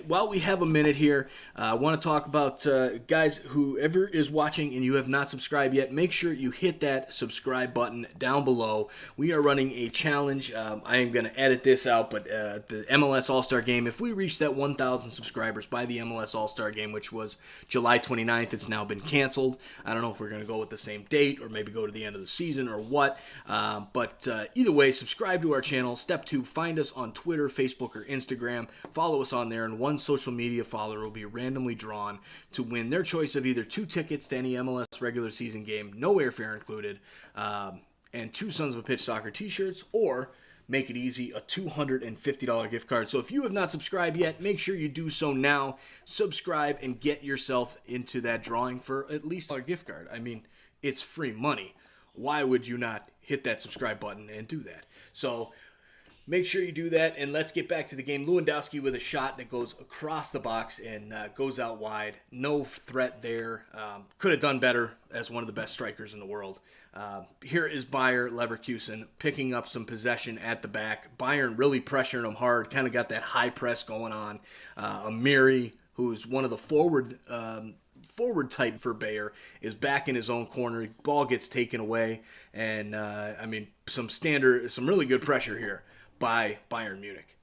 while we have a minute here, I want to talk about guys, whoever is watching and you have not subscribed yet, make sure you hit that subscribe button down below. We are running a challenge. I am going to edit this out, but the MLS All-Star Game, if we reach that 1,000 subscribers by the MLS All-Star Game, which was July 29th, it's now been canceled. I don't know if we're going to go with the same date or maybe go to the end of the season or what. But either way, subscribe to our channel. Step 2, find us on Twitter, Facebook, or Instagram. Follow us on there, and one social media follower will be randomly drawn to win their choice of either 2 tickets to any MLS regular season game, no airfare included, and 2 Sons of a Pitch soccer t-shirts, or make it easy, a $250 gift card. So if you have not subscribed yet, make sure you do so now. Subscribe and get yourself into that drawing for at least a gift card. I mean, it's free money. Why would you not hit that subscribe button and do that? So make sure you do that, and let's get back to the game. Lewandowski with a shot that goes across the box and goes out wide. No threat there. Could have done better as one of the best strikers in the world. Here is Bayer Leverkusen picking up some possession at the back. Bayern really pressuring him hard, kind of got that high press going on. Amiri, who's one of the forward type for Bayer, is back in his own corner. Ball gets taken away, and some really good pressure here by Bayern Munich.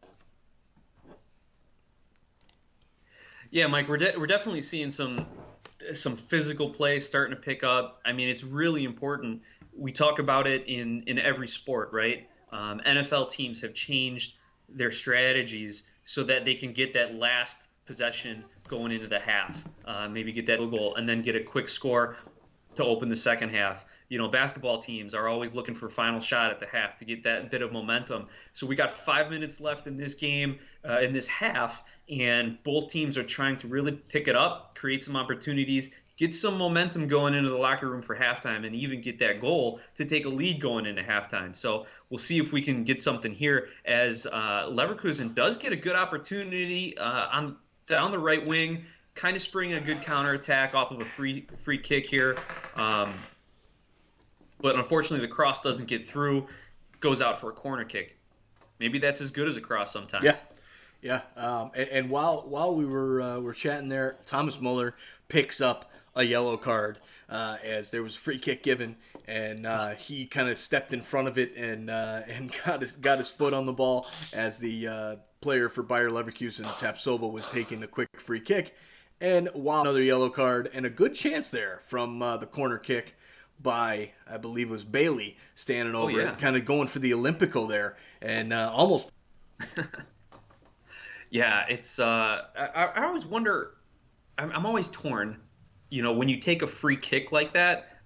Yeah, Mike, we're definitely seeing some physical play starting to pick up. I mean, it's really important. We talk about it in every sport, right? NFL teams have changed their strategies so that they can get that last possession going into the half, maybe get that goal and then get a quick score. to open the second half. Basketball teams are always looking for final shot at the half to get that bit of momentum. So we got 5 minutes left in this game, in this half, and both teams are trying to really pick it up, create some opportunities, get some momentum going into the locker room for halftime, and even get that goal to take a lead going into halftime. So we'll see if we can get something here as Leverkusen does get a good opportunity on down the right wing, kind of spring a good counterattack off of a free kick here. But unfortunately, the cross doesn't get through, goes out for a corner kick. Maybe that's as good as a cross sometimes. Yeah. And while we were chatting there, Thomas Muller picks up a yellow card as there was a free kick given, and he kind of stepped in front of it and got his foot on the ball as the player for Bayer Leverkusen, Tapsoba, was taking a quick free kick. And while another yellow card and a good chance there from the corner kick by, I believe it was Bailey, standing over it, kind of going for the Olympico there, and almost. Yeah, it's. I always wonder. I'm always torn. When you take a free kick like that,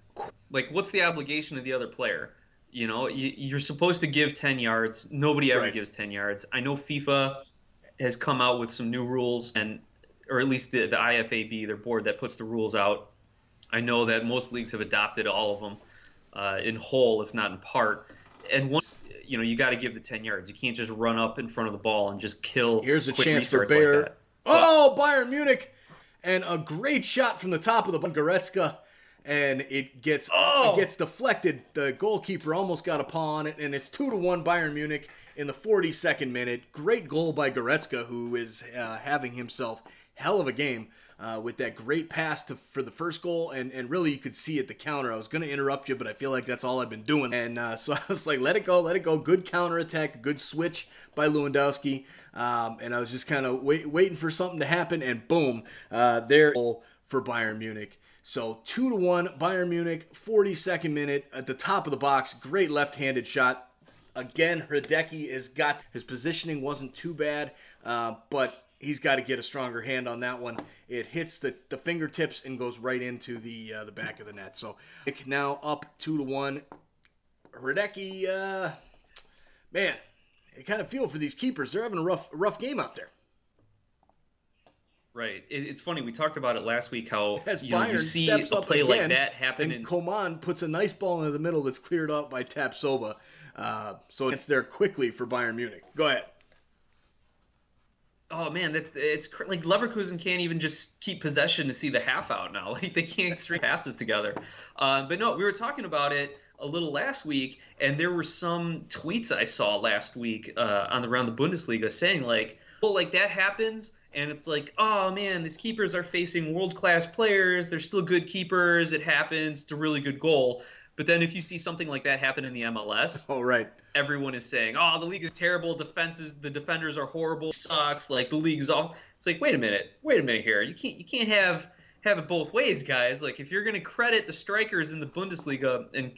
like what's the obligation of the other player? You're supposed to give 10 yards. Nobody ever gives 10 yards. I know FIFA has come out with some new rules, or at least the IFAB, their board that puts the rules out. I know that most leagues have adopted all of them in whole, if not in part. And once you got to give the 10 yards. You can't just run up in front of the ball and just kill. Here's a chance for Bayer. Like Bayern Munich, and a great shot from the top of the Goretzka, and it gets deflected. The goalkeeper almost got a paw on it, and it's 2-1 Bayern Munich in the 42nd minute. Great goal by Goretzka, who is having himself hell of a game with that great pass for the first goal, and really you could see it, the counter. I was going to interrupt you, but I feel like that's all I've been doing. And so I was like, let it go. Good counterattack, good switch by Lewandowski. And I was just kind of waiting for something to happen, and boom, there for Bayern Munich. So 2-1 Bayern Munich, 42nd minute at the top of the box. Great left-handed shot. Again, Hradecki his positioning wasn't too bad, but he's got to get a stronger hand on that one. It hits the fingertips and goes right into the back of the net. So now up 2-1. Hradecki, man, I kind of feel for these keepers. They're having a rough game out there. Right. It's funny. We talked about it last week how you see a play again, like that happen. And Coman puts a nice ball into the middle that's cleared up by Tapsoba. So it's there quickly for Bayern Munich. Go ahead. Oh man, it's like Leverkusen can't even just keep possession to see the half out now. Like they can't string passes together. But no, we were talking about it a little last week, and there were some tweets I saw last week around the Bundesliga saying like, well, like that happens, and it's like, oh man, these keepers are facing world-class players. They're still good keepers. It happens. It's a really good goal. But then if you see something like that happen in the MLS, everyone is saying, oh, the league is terrible. The defenders are horrible. Sucks. Like the league's all. It's like, wait a minute here. You can't have it both ways, guys. Like if you're going to credit the strikers in the Bundesliga and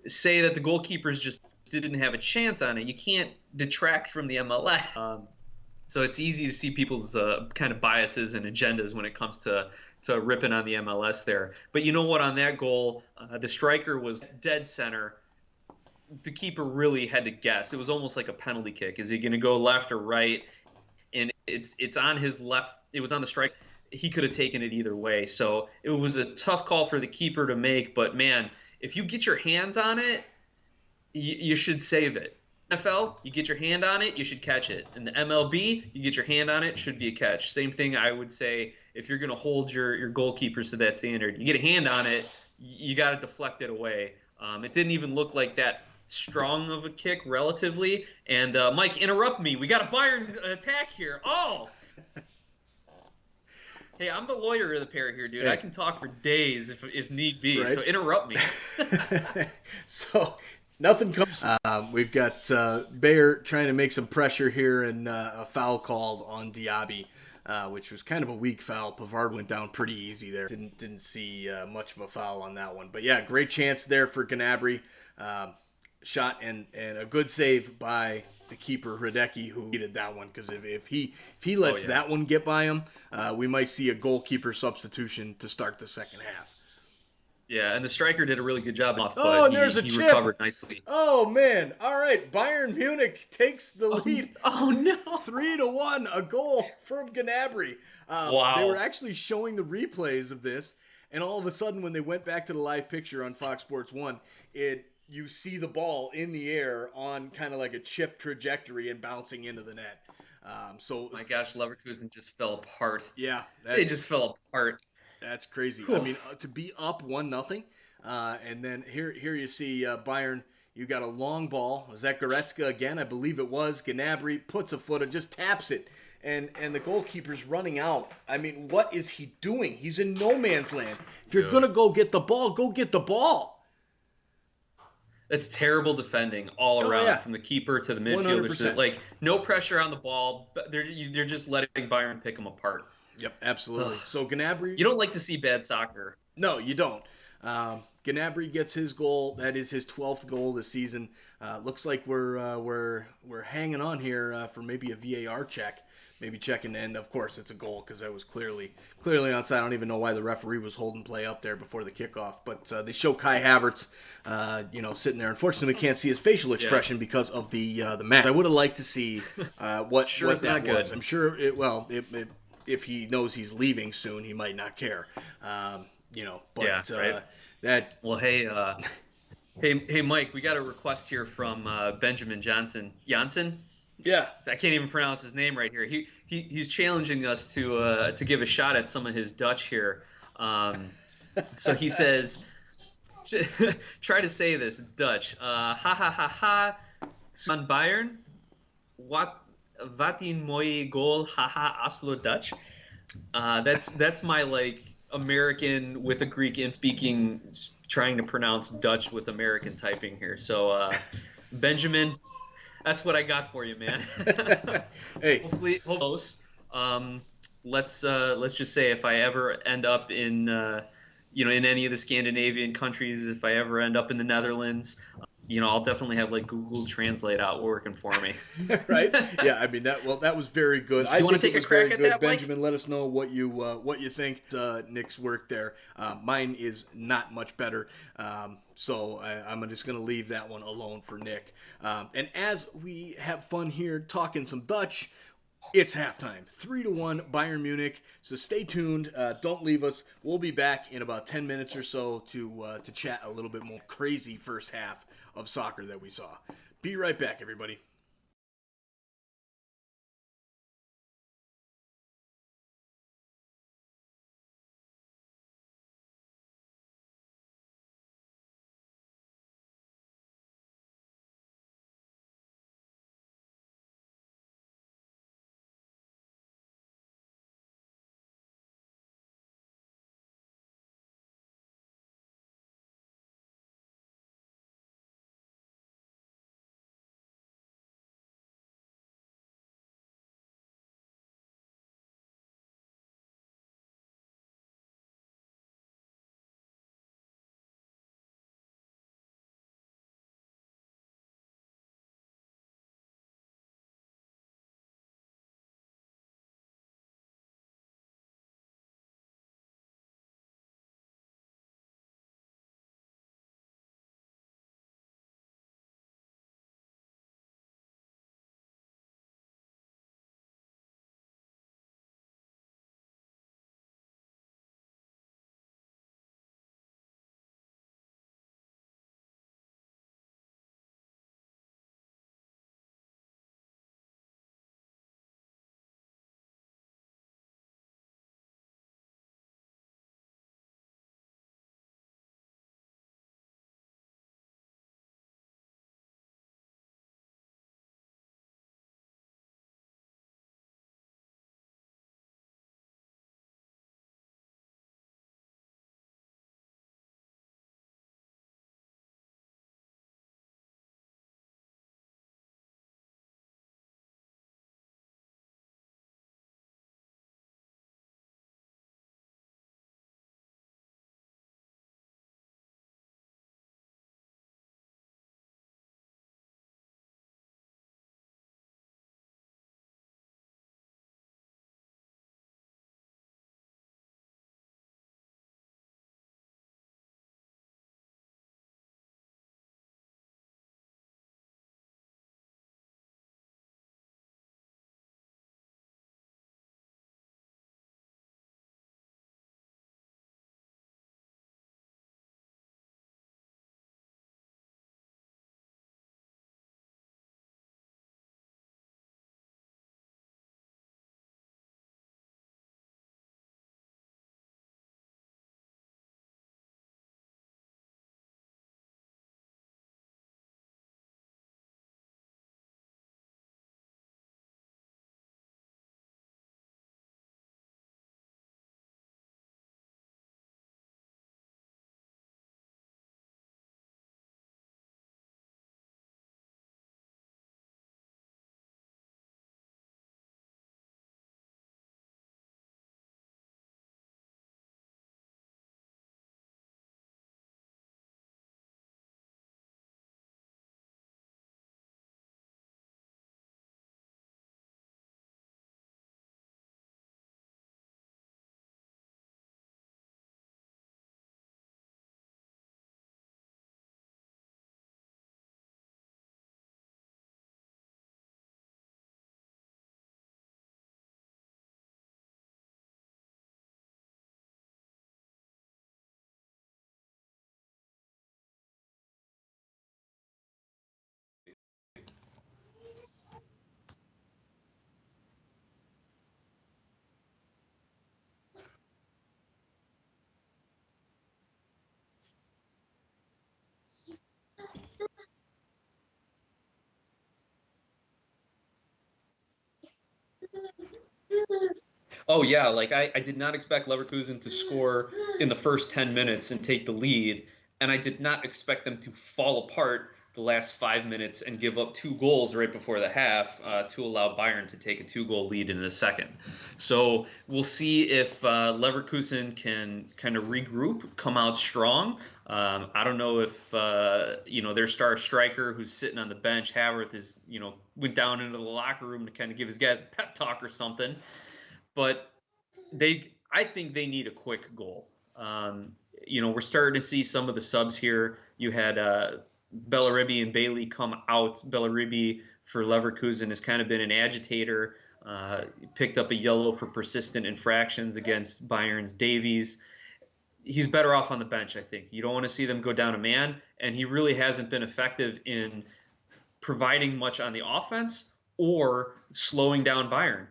say that the goalkeepers just didn't have a chance on it, you can't detract from the MLS. So it's easy to see people's kind of biases and agendas when it comes to ripping on the MLS there. But you know what? On that goal, the striker was dead center. The keeper really had to guess. It was almost like a penalty kick. Is he going to go left or right? And it's on his left. It was on the strike. He could have taken it either way. So it was a tough call for the keeper to make. But, man, if you get your hands on it, you should save it. NFL, you get your hand on it, you should catch it. In the MLB, you get your hand on it, should be a catch. Same thing I would say if you're going to hold your goalkeepers to that standard. You get a hand on it, you got to deflect it away. It didn't even look like that strong of a kick relatively. And Mike, interrupt me. We got a Bayern attack here. Oh! Hey, I'm the lawyer of the pair here, dude. Hey. I can talk for days if need be, right? So interrupt me. So... Nothing comes. We've got Bayer trying to make some pressure here, and a foul called on Diaby, which was kind of a weak foul. Pavard went down pretty easy there. Didn't see much of a foul on that one. But yeah, great chance there for Gnabry. Shot and a good save by the keeper Hradecki, who needed that one, because if he lets that one get by him, we might see a goalkeeper substitution to start the second half. Yeah, and the striker did a really good job off, Oh, but and he there's a he chip. recovered nicely. Oh man! All right, Bayern Munich takes the Oh, lead, oh no! 3-1, a goal from Gnabry. They were Wow. actually showing the replays of this, and all of a sudden, when they went back to the live picture on Fox Sports One, you see the ball in the air on kind of like a chip trajectory and bouncing into the net. So My gosh, Leverkusen just fell apart. yeah, They just fell apart. that's crazy. I Whew. mean, to be up 1-0, and then here you see Bayern. You got a long ball. Was that Goretzka again? I believe it was. Gnabry puts a foot and just taps it, and the goalkeeper's running out. I mean, what is he doing? He's in no man's land. If you're Dude. gonna go get the ball, go get the ball. That's terrible defending all Oh around, yeah, from the keeper to the midfielders. 100%. Like no pressure on the ball, but they're just letting Bayern pick them apart. Yep, absolutely. Ugh. So Gnabry. You don't like to see bad soccer. No, you don't. Gnabry gets his goal. That is his 12th goal this season. Looks like we're hanging on here for maybe a VAR check, maybe checking. And of course, it's a goal because that was clearly onside. I don't even know why the referee was holding play up there before the kickoff. But they show Kai Havertz, sitting there. Unfortunately, we can't see his facial expression because of the match. I would have liked to see what Sure, what it's that not was. good. I'm sure it. Well, if he knows he's leaving soon, he might not care. But Yeah, right. that Well, hey, Mike, we got a request here from Benjamin Johnson. Janssen? yeah. I can't even pronounce his name right here. He's challenging us to give a shot at some of his Dutch here. So he says, try to say this. It's Dutch. Ha ha ha ha. Van Bayern. Wat een mooie goal. Ha ha. Oslo Dutch. That's my like American with a Greek in speaking, trying to pronounce Dutch with American typing here. So Benjamin, that's what I got for you, man. Hey, Hopefully close. Let's just say if I ever end up in in any of the Scandinavian countries, if I ever end up in the Netherlands, I'll definitely have like Google Translate out working for me. right? Yeah, I mean that was very good. I You want think to it take a was crack very at good. that, Mike? Benjamin, let us know what you think Nick's work there. Mine is not much better, so I'm just gonna leave that one alone for Nick. And as we have fun here talking some Dutch, it's halftime. 3-1 Bayern Munich. So stay tuned. Don't leave us. We'll be back in about 10 minutes or so to chat a little bit more crazy first half of soccer that we saw. Be right back, everybody. Oh yeah, like I did not expect Leverkusen to score in the first 10 minutes and take the lead, and I did not expect them to fall apart the last 5 minutes and give up 2 goals right before the half to allow Bayern to take a 2 goal lead in the second. So we'll see if Leverkusen can kind of regroup, come out strong. I don't know if their star striker who's sitting on the bench, Havertz, is went down into the locker room to kind of give his guys a pep talk or something. But I think they need a quick goal. We're starting to see some of the subs here. You had Bellaribi and Bailey come out. Bellaribi for Leverkusen has kind of been an agitator. Picked up a yellow for persistent infractions against Bayern's Davies. He's better off on the bench, I think. You don't want to see them go down a man, and he really hasn't been effective in providing much on the offense or slowing down Bayern.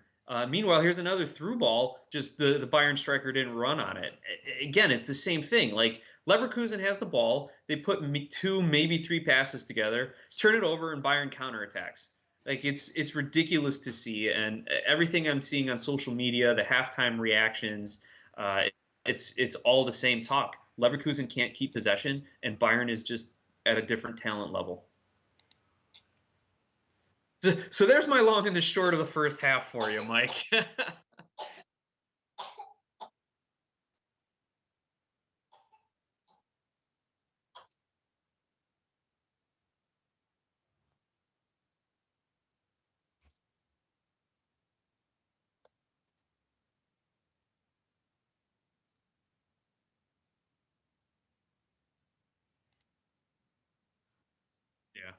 Meanwhile, here's another through ball. Just the Bayern striker didn't run on it. Again, it's the same thing. Like Leverkusen has the ball. They put 2, maybe 3 passes together, turn it over, and Bayern counterattacks. Like it's ridiculous to see, and everything I'm seeing on social media, the halftime reactions, uh, it's all the same talk. Leverkusen can't keep possession, and Bayern is just at a different talent level. So there's my long and the short of the first half for you, Mike. Yeah.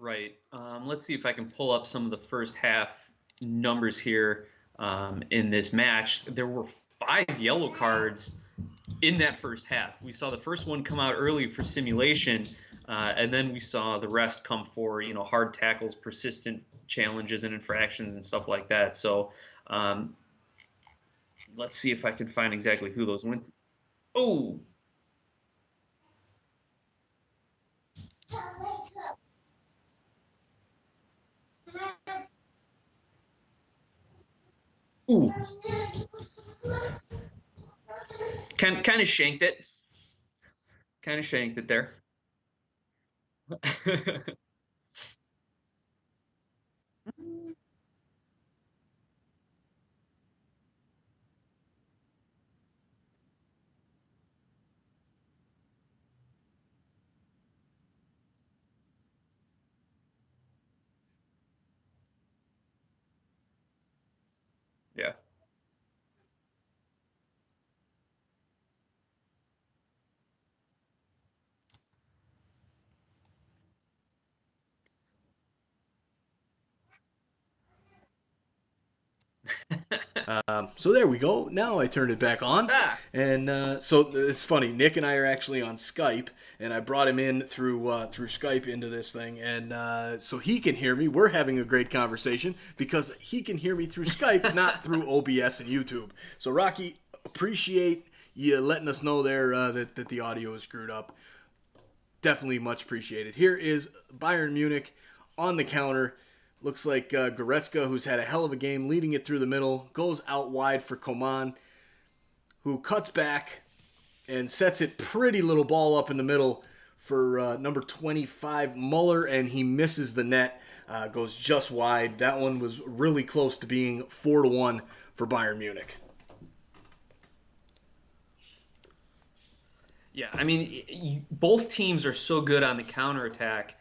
Right. Let's see if I can pull up some of the first half numbers here in this match. There were 5 yellow cards in that first half. We saw the first one come out early for simulation, and then we saw the rest come for hard tackles, persistent challenges and infractions and stuff like that. So let's see if I can find exactly who those went. Oh, ooh, kind of shanked it. Kind of shanked it there. Yeah. So there we go. Now I turned it back on, Ah, and so it's funny. Nick and I are actually on Skype, and I brought him in through Skype into this thing, and so he can hear me. We're having a great conversation because he can hear me through Skype, not through OBS and YouTube. So Rocky, appreciate you letting us know there that the audio is screwed up. Definitely much appreciated. Here is Bayern Munich on the counter. Looks like Goretzka, who's had a hell of a game, leading it through the middle, goes out wide for Coman, who cuts back and sets it pretty little ball up in the middle for number 25, Muller, and he misses the net, goes just wide. That one was really close to being 4-1 for Bayern Munich. yeah. I mean, both teams are so good on the counterattack.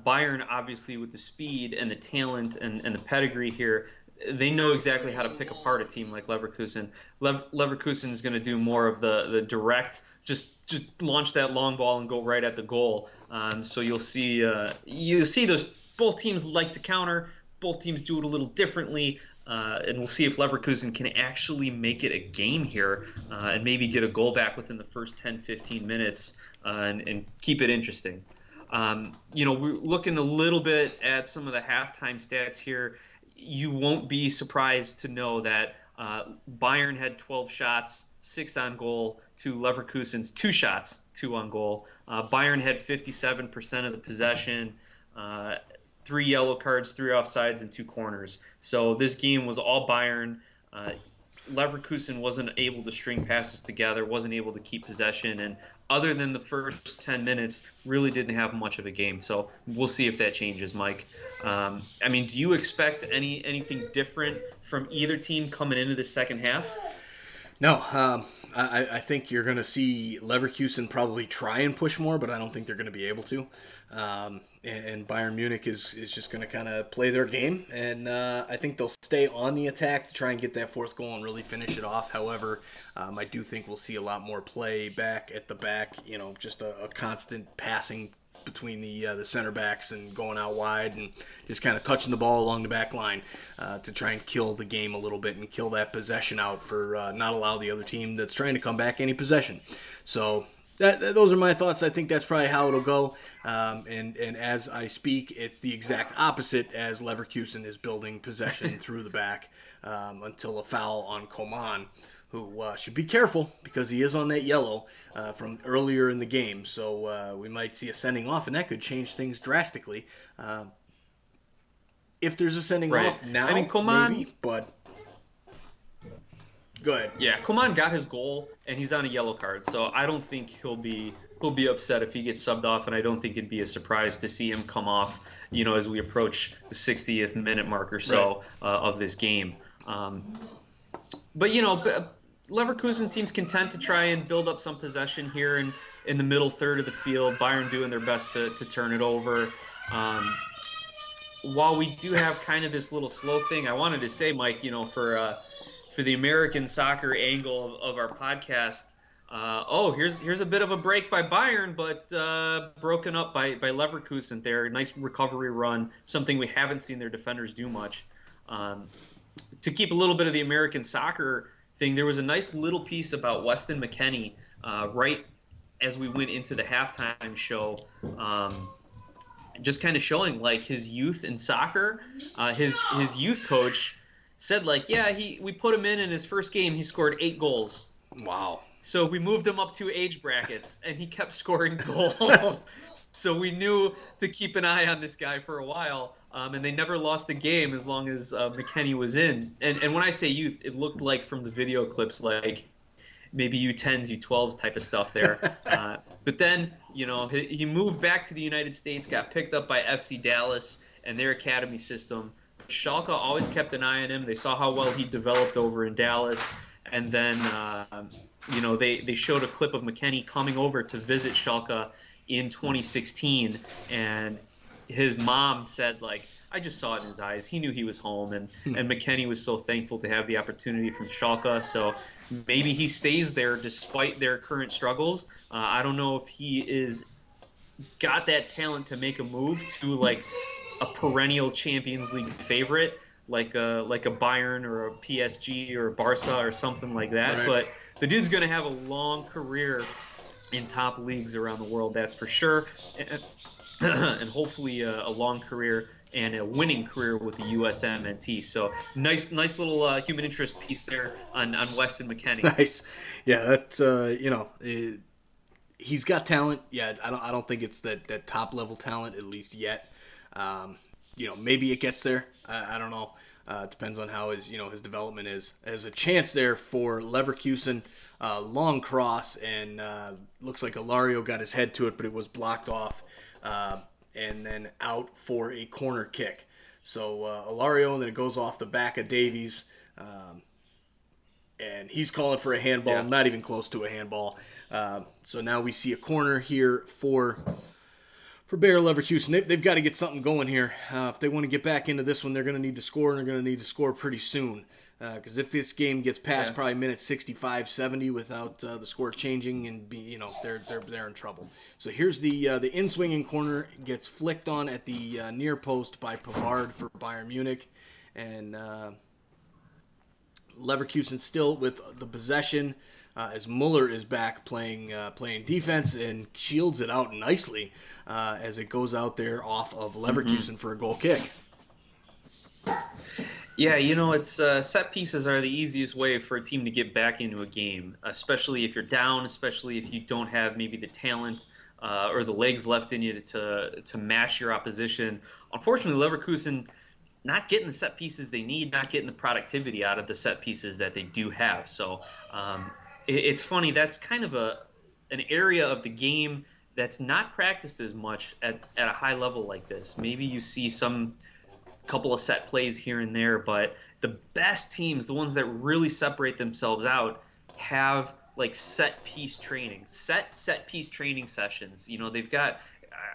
Bayern, obviously, with the speed and the talent and the pedigree here, they know exactly how to pick apart a team like Leverkusen. Leverkusen is going to do more of the direct, just launch that long ball and go right at the goal. So you'll see those both teams like to counter. Both teams do it a little differently. And we'll see if Leverkusen can actually make it a game here and maybe get a goal back within the first 10, 15 minutes and keep it interesting. We're looking a little bit at some of the halftime stats here. You won't be surprised to know that Bayern had 12 shots, 6 on goal, to Leverkusen's 2 shots, 2 on goal. Bayern had 57% of the possession, 3 yellow cards, 3 offsides, and 2 corners. So this game was all Bayern. Leverkusen wasn't able to string passes together, wasn't able to keep possession, and other than the first 10 minutes, really didn't have much of a game. So we'll see if that changes, Mike. Do you expect anything different from either team coming into the second half? No, I think you're going to see Leverkusen probably try and push more, but I don't think they're going to be able to. And Bayern Munich is just going to kind of play their game, and I think they'll stay on the attack to try and get that fourth goal and really finish it off. However, I do think we'll see a lot more play back at the back, just a constant passing between the center backs and going out wide and just kind of touching the ball along the back line to try and kill the game a little bit and kill that possession out for not allow the other team that's trying to come back any possession. So those are my thoughts. I think that's probably how it'll go. And as I speak, it's the exact opposite as Leverkusen is building possession through the back until a foul on Coman, who should be careful because he is on that yellow from earlier in the game. So we might see a sending off, and that could change things drastically. If there's a sending off now, Coman, maybe, but go ahead. Yeah, Coman got his goal, and he's on a yellow card, so I don't think he'll be upset if he gets subbed off, and I don't think it'd be a surprise to see him come off, as we approach the 60th minute mark or so of this game. But Leverkusen seems content to try and build up some possession here in the middle third of the field. Bayern doing their best to turn it over. While we do have kind of this little slow thing, I wanted to say, Mike, for the American soccer angle of our podcast, here's a bit of a break by Bayern, but broken up by Leverkusen there. Nice recovery run, something we haven't seen their defenders do much. To keep a little bit of the American soccer thing, there was a nice little piece about Weston McKennie right as we went into the halftime show, just kind of showing like his youth in soccer. His youth coach said we put him in his first game, he scored 8 goals. Wow. So we moved him up 2 age brackets, and he kept scoring goals. So we knew to keep an eye on this guy for a while, and they never lost a game as long as McKennie was in. And when I say youth, it looked like from the video clips like maybe U10s, U12s type of stuff there. But then, he moved back to the United States, got picked up by FC Dallas and their academy system. Schalke always kept an eye on him. They saw how well he developed over in Dallas. And then, they showed a clip of McKennie coming over to visit Schalke in 2016. And his mom said, I just saw it in his eyes. He knew he was home. And McKennie was so thankful to have the opportunity from Schalke. So maybe he stays there despite their current struggles. I don't know if he got that talent to make a move to a perennial Champions League favorite, like a Bayern or a PSG or a Barca or something like that. Right. But the dude's going to have a long career in top leagues around the world, that's for sure, and hopefully a long career and a winning career with the USMNT. So nice little human interest piece there on Weston McKennie. Nice, yeah. That's he's got talent. Yeah, I don't think it's that top level talent at least yet. Maybe it gets there. I don't know. It depends on how his development is. There's a chance there for Leverkusen. Long cross, and looks like Alario got his head to it, but it was blocked off, and then out for a corner kick. So Alario, and then it goes off the back of Davies, and he's calling for a handball, not even close to a handball. So now we see a corner here for for Bayer Leverkusen. They've got to get something going here. If they want to get back into this one, they're going to need to score, and they're going to need to score pretty soon. Because if this game gets past probably minute 65, 70 without the score changing, and they're in trouble. So here's the in-swinging corner gets flicked on at the near post by Pavard for Bayern Munich, and Leverkusen still with the possession. As Muller is back playing defense and shields it out nicely as it goes out there off of Leverkusen for a goal kick. Yeah, it's set pieces are the easiest way for a team to get back into a game, especially if you're down, especially if you don't have maybe the talent or the legs left in you to match your opposition. Unfortunately, Leverkusen not getting the set pieces they need, not getting the productivity out of the set pieces that they do have. So it's funny, that's kind of an area of the game that's not practiced as much at a high level like this. Maybe you see some couple of set plays here and there, but the best teams, the ones that really separate themselves out, have like set piece training, set piece training sessions. They've got,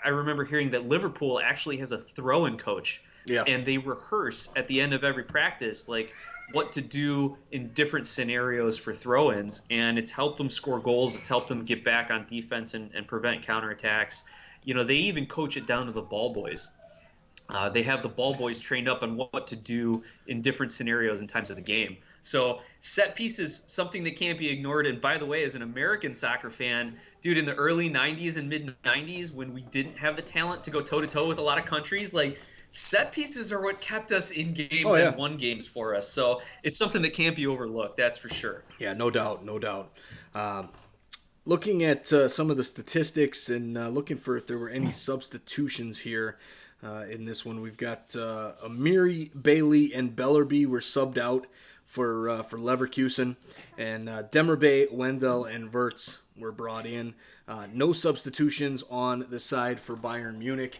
I remember hearing that Liverpool actually has a throw-in coach. Yeah. And they rehearse at the end of every practice, like what to do in different scenarios for throw-ins, and it's helped them score goals. It's helped them get back on defense and prevent counterattacks. They even coach it down to the ball boys. They have the ball boys trained up on what to do in different scenarios and times of the game. So set piece is something that can't be ignored. And by the way, as an American soccer fan, dude, in the early 90s and mid-90s, when we didn't have the talent to go toe-to-toe with a lot of countries, like, set pieces are what kept us in games and won games for us. So it's something that can't be overlooked, that's for sure. Yeah, no doubt. Looking at some of the statistics and looking for if there were any substitutions here in this one, we've got Amiri, Bailey, and Bellerby were subbed out for Leverkusen, and Demirbe, Wendell, and Wirtz were brought in. No substitutions on the side for Bayern Munich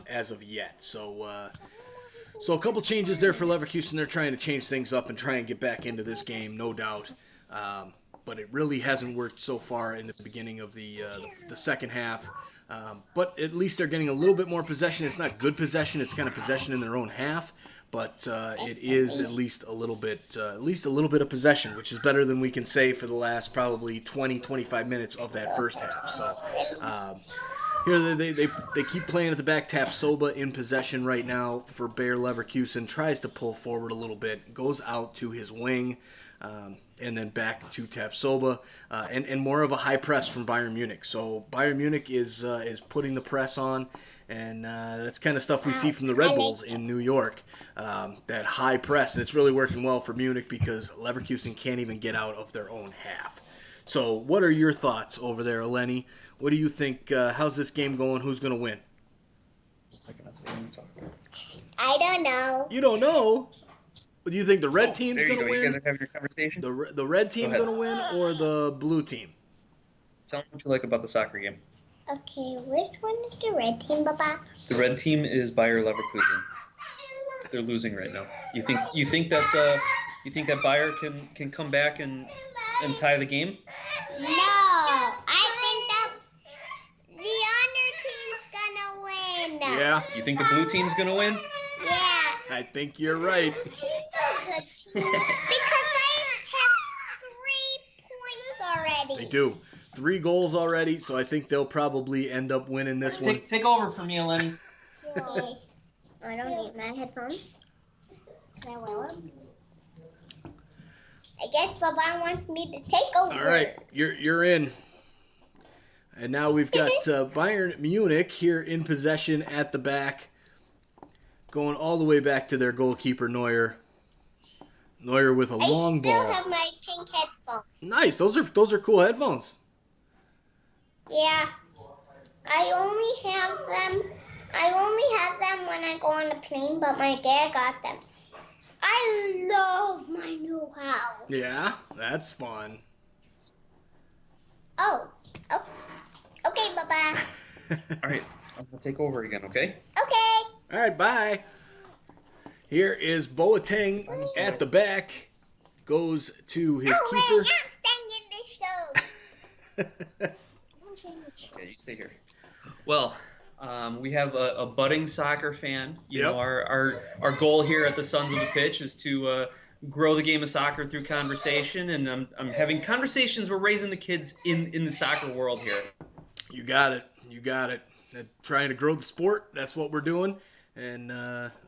as of yet. So a couple changes there for Leverkusen. They're trying to change things up and try and get back into this game, no doubt. But it really hasn't worked so far in the beginning of the second half. But at least they're getting a little bit more possession. It's not good possession. It's kind of possession in their own half. But it is at least a little bit of possession, which is better than we can say for the last probably 20, 25 minutes of that first half. So here they keep playing at the back. Tapsoba in possession right now for Bayer Leverkusen. Tries to pull forward a little bit, goes out to his wing, and then back to Tapsoba, and more of a high press from Bayern Munich. So Bayern Munich is putting the press on. And that's kind of stuff we see from the Red Bulls in New York, that high press. And it's really working well for Munich because Leverkusen can't even get out of their own half. So what are your thoughts over there, Eleni? What do you think? How's this game going? Who's going to win? I don't know. You don't know? Do you think the red team's going to win? You guys are having your conversation? The red team's going to win or the blue team? Tell me what you like about the soccer game. Okay, which one is the red team, Papa? The red team is Bayer Leverkusen. They're losing right now. You think that Bayer can come back and tie the game? No, I think that the other team's gonna win. Yeah. You think the blue team's gonna win? Yeah. I think you're right. Because they have 3 points already. They do. 3 goals already, so I think they'll probably end up winning this one. Take over for me, Eleni. Okay. I don't need my headphones. Can I wear them? I guess Papa wants me to take over. All right, you're in. And now we've got Bayern Munich here in possession at the back, going all the way back to their goalkeeper, Neuer. Neuer with a long ball. I still have my pink headphones. Nice. Those are cool headphones. Yeah. I only have them when I go on the plane, but my dad got them. I love my new house. Yeah, that's fun. Oh. Okay, Papa. All right, I'm gonna take over again, okay? Okay. All right, bye. Here is Boateng at the back. Goes to his keeper. Wait, I'm staying in this show. Yeah, you stay here. Well, We have a budding soccer fan. You Yep. know, our goal here at the Sons of the Pitch is to grow the game of soccer through conversation, and I'm having conversations. We're raising the kids in the soccer world here. You got it. You got it. Trying to grow the sport. That's what we're doing, and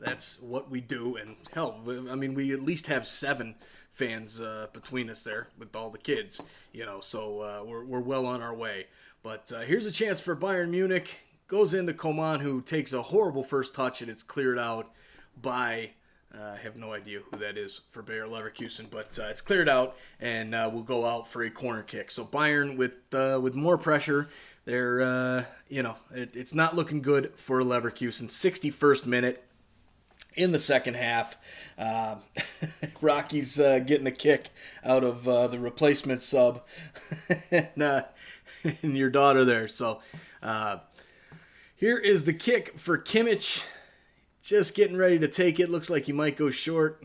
that's what we do. And hell, I mean, we at least have 7 fans between us there with all the kids. You know, so we're well on our way. But here's a chance for Bayern Munich. Goes into Coman, who takes a horrible first touch, and it's cleared out by, I have no idea who that is for Bayer Leverkusen, but it's cleared out, and we'll go out for a corner kick. So Bayern with more pressure, they're, it's not looking good for Leverkusen. 61st minute in the second half. Rocky's getting a kick out of the replacement sub and your daughter there. So, here is the kick for Kimmich. Just getting ready to take it. Looks like he might go short.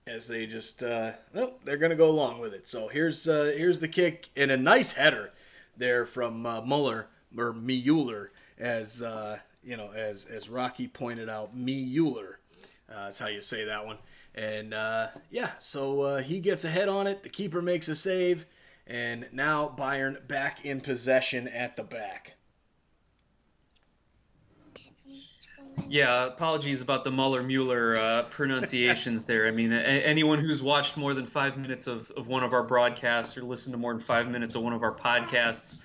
As they just, they're going to go along with it. So here's the kick and a nice header there from Müller, as as Rocky pointed out, Müller. That's how you say that one. And so he gets a head on it. The keeper makes a save. And now Bayern back in possession at the back. Yeah, apologies about the Mueller pronunciations there. I mean, anyone who's watched more than 5 minutes of one of our broadcasts or listened to more than 5 minutes of one of our podcasts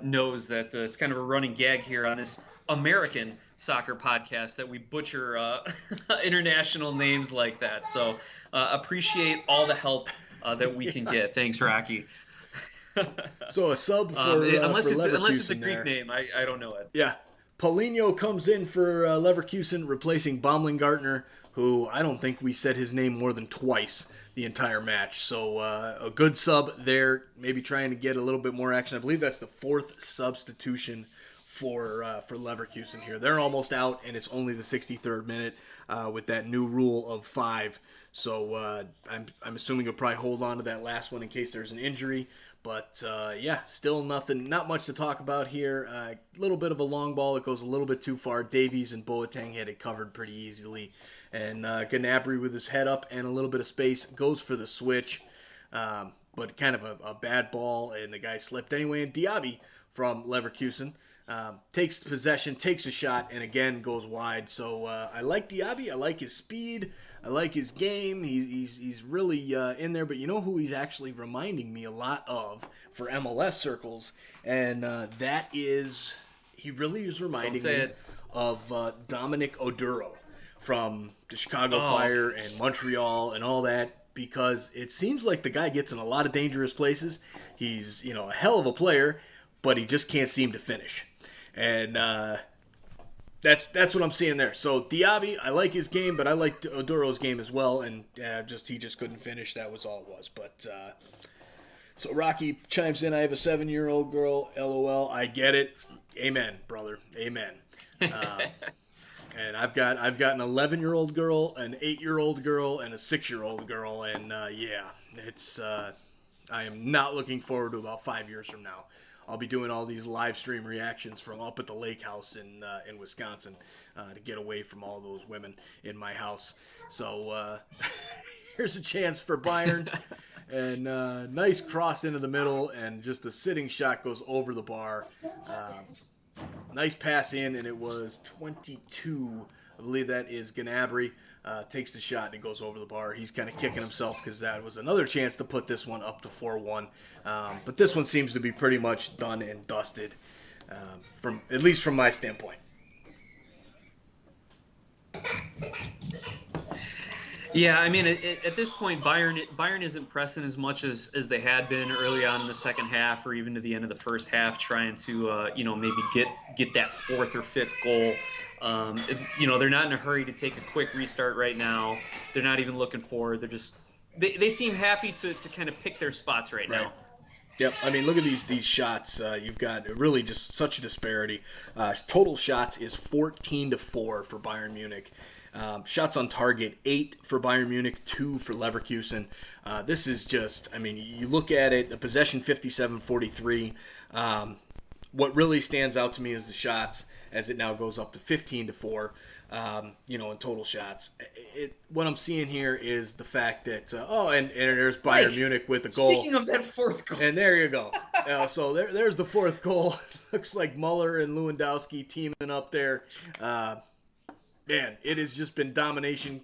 knows that it's kind of a running gag here on this American soccer podcast that we butcher international names like that. So appreciate all the help that we can get. Thanks, Rocky. So a sub for unless it's a Leverkusen Greek there. name, I don't know it. Yeah. Paulinho comes in for Leverkusen, replacing Baumgartner, who I don't think we said his name more than twice the entire match. So a good sub there, maybe trying to get a little bit more action. I believe that's the 4th substitution for Leverkusen here. They're almost out, and it's only the 63rd minute with that new rule of 5. So I'm assuming he'll probably hold on to that last one in case there's an injury. But, still not much to talk about here. A little bit of a long ball. It goes a little bit too far. Davies and Boateng had it covered pretty easily. And Gnabry with his head up and a little bit of space goes for the switch. But kind of a bad ball, and the guy slipped anyway. And Diaby from Leverkusen takes possession, takes a shot, and again goes wide. So I like Diaby. I like his speed. I like his game. He's really in there. But you know who he's actually reminding me a lot of for MLS circles? And that is, he really is reminding me of Dominic Oduro from the Chicago Fire and Montreal and all that. Because it seems like the guy gets in a lot of dangerous places. He's, a hell of a player, but he just can't seem to finish. And that's what I'm seeing there. So Diaby, I like his game, but I like Oduro's game as well. And he just couldn't finish. That was all it was. But so Rocky chimes in. I have a 7-year-old girl. LOL. I get it. Amen, brother. Amen. And I've got an 11-year-old girl, an 8-year-old girl, and a 6-year-old girl. And it's I am not looking forward to about 5 years from now. I'll be doing all these live stream reactions from up at the lake house in Wisconsin to get away from all those women in my house. So here's a chance for Bayern. And nice cross into the middle, and just a sitting shot goes over the bar. Nice pass in, and it was 22. I believe that is Gnabry. Takes the shot and it goes over the bar. He's kind of kicking himself because that was another chance to put this one up to 4-1. But this one seems to be pretty much done and dusted, at least from my standpoint. Yeah, I mean, at this point, Bayern isn't pressing as much as they had been early on in the second half, or even to the end of the first half, trying to maybe get that 4th or 5th goal. They're not in a hurry to take a quick restart right now. They're not even looking forward. They're just they seem happy to kind of pick their spots right now. Yep, I mean, look at these shots. You've got really just such a disparity. Total shots is 14-4 for Bayern Munich. Shots on target, 8 for Bayern Munich, 2 for Leverkusen. This is just, I mean, you look at it, the possession 57-43. what really stands out to me is the shots, as it now goes up to 15-4. In total shots. What I'm seeing here is the fact that and there's Bayern Munich with the goal. Speaking of that fourth goal, and there you go. So there's the fourth goal. Looks like Muller and Lewandowski teaming up there. Man, it has just been domination,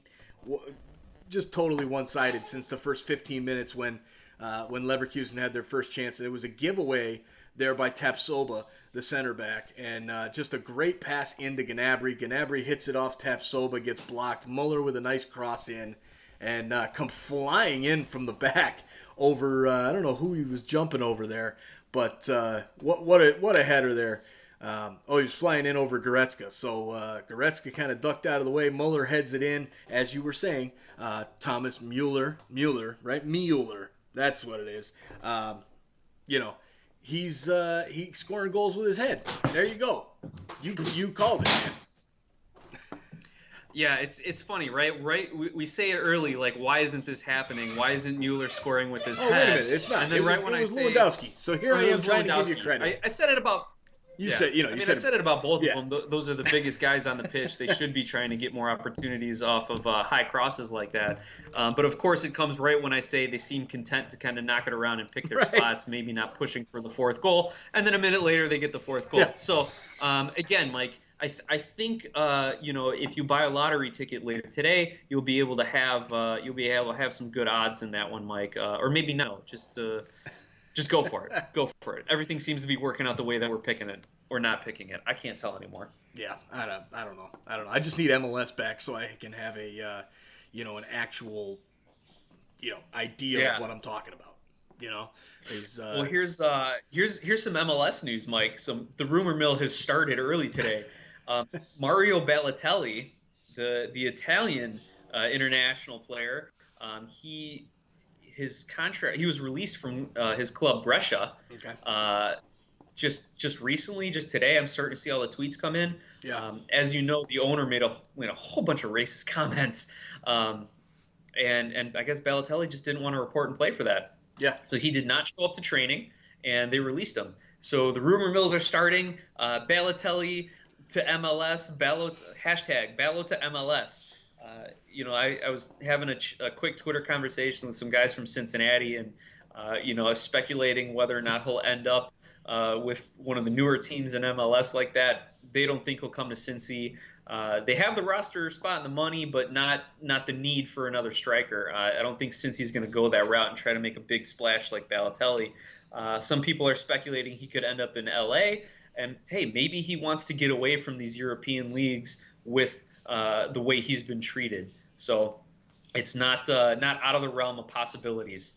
just totally one-sided since the first 15 minutes when Leverkusen had their first chance, and it was a giveaway there by Tapsoba, the center back, and just a great pass into Gnabry. Gnabry hits it off Tapsoba, gets blocked. Muller with a nice cross in, and come flying in from the back over. I don't know who he was jumping over there, but what a header there. He was flying in over Goretzka. So Goretzka kind of ducked out of the way. Muller heads it in, as you were saying. Thomas Mueller, right? Mueller, that's what it is. He's scoring goals with his head. There you go. You called it, man. Yeah, it's funny, right? We say it early, like, why isn't this happening? Why isn't Mueller scoring with his head? Wait a minute, it's not. And then it was Lewandowski. So here I am trying to give you credit. I said it about. I said it about both of them. Those are the biggest guys on the pitch. They should be trying to get more opportunities off of high crosses like that. But of course, it comes right when I say they seem content to kind of knock it around and pick their spots, maybe not pushing for the fourth goal. And then a minute later, they get the fourth goal. Yeah. So again, Mike, I think if you buy a lottery ticket later today, you'll be able to have some good odds in that one, Mike. Or maybe no, just go for it. Go for it. Everything seems to be working out the way that we're picking it or not picking it. I can't tell anymore. Yeah, I don't know. I just need MLS back so I can have an actual, idea of what I'm talking about. Well, here's some MLS news, Mike. The rumor mill has started early today. Mario Balotelli, the Italian international player, his contract. He was released from his club Brescia. Okay. Just recently, just today, I'm starting to see all the tweets come in. Yeah. As you know, the owner made a whole bunch of racist comments, and I guess Balotelli just didn't want to report and play for that. Yeah. So he did not show up to training, and they released him. So the rumor mills are starting. Balotelli to MLS. Hashtag Balo to MLS. I was having a quick Twitter conversation with some guys from Cincinnati, and speculating whether or not he'll end up with one of the newer teams in MLS like that. They don't think he'll come to Cincy. They have the roster spot and the money, but not the need for another striker. I don't think Cincy's going to go that route and try to make a big splash like Balotelli. Some people are speculating he could end up in LA, and hey, maybe he wants to get away from these European leagues with the way he's been treated. So it's not out of the realm of possibilities.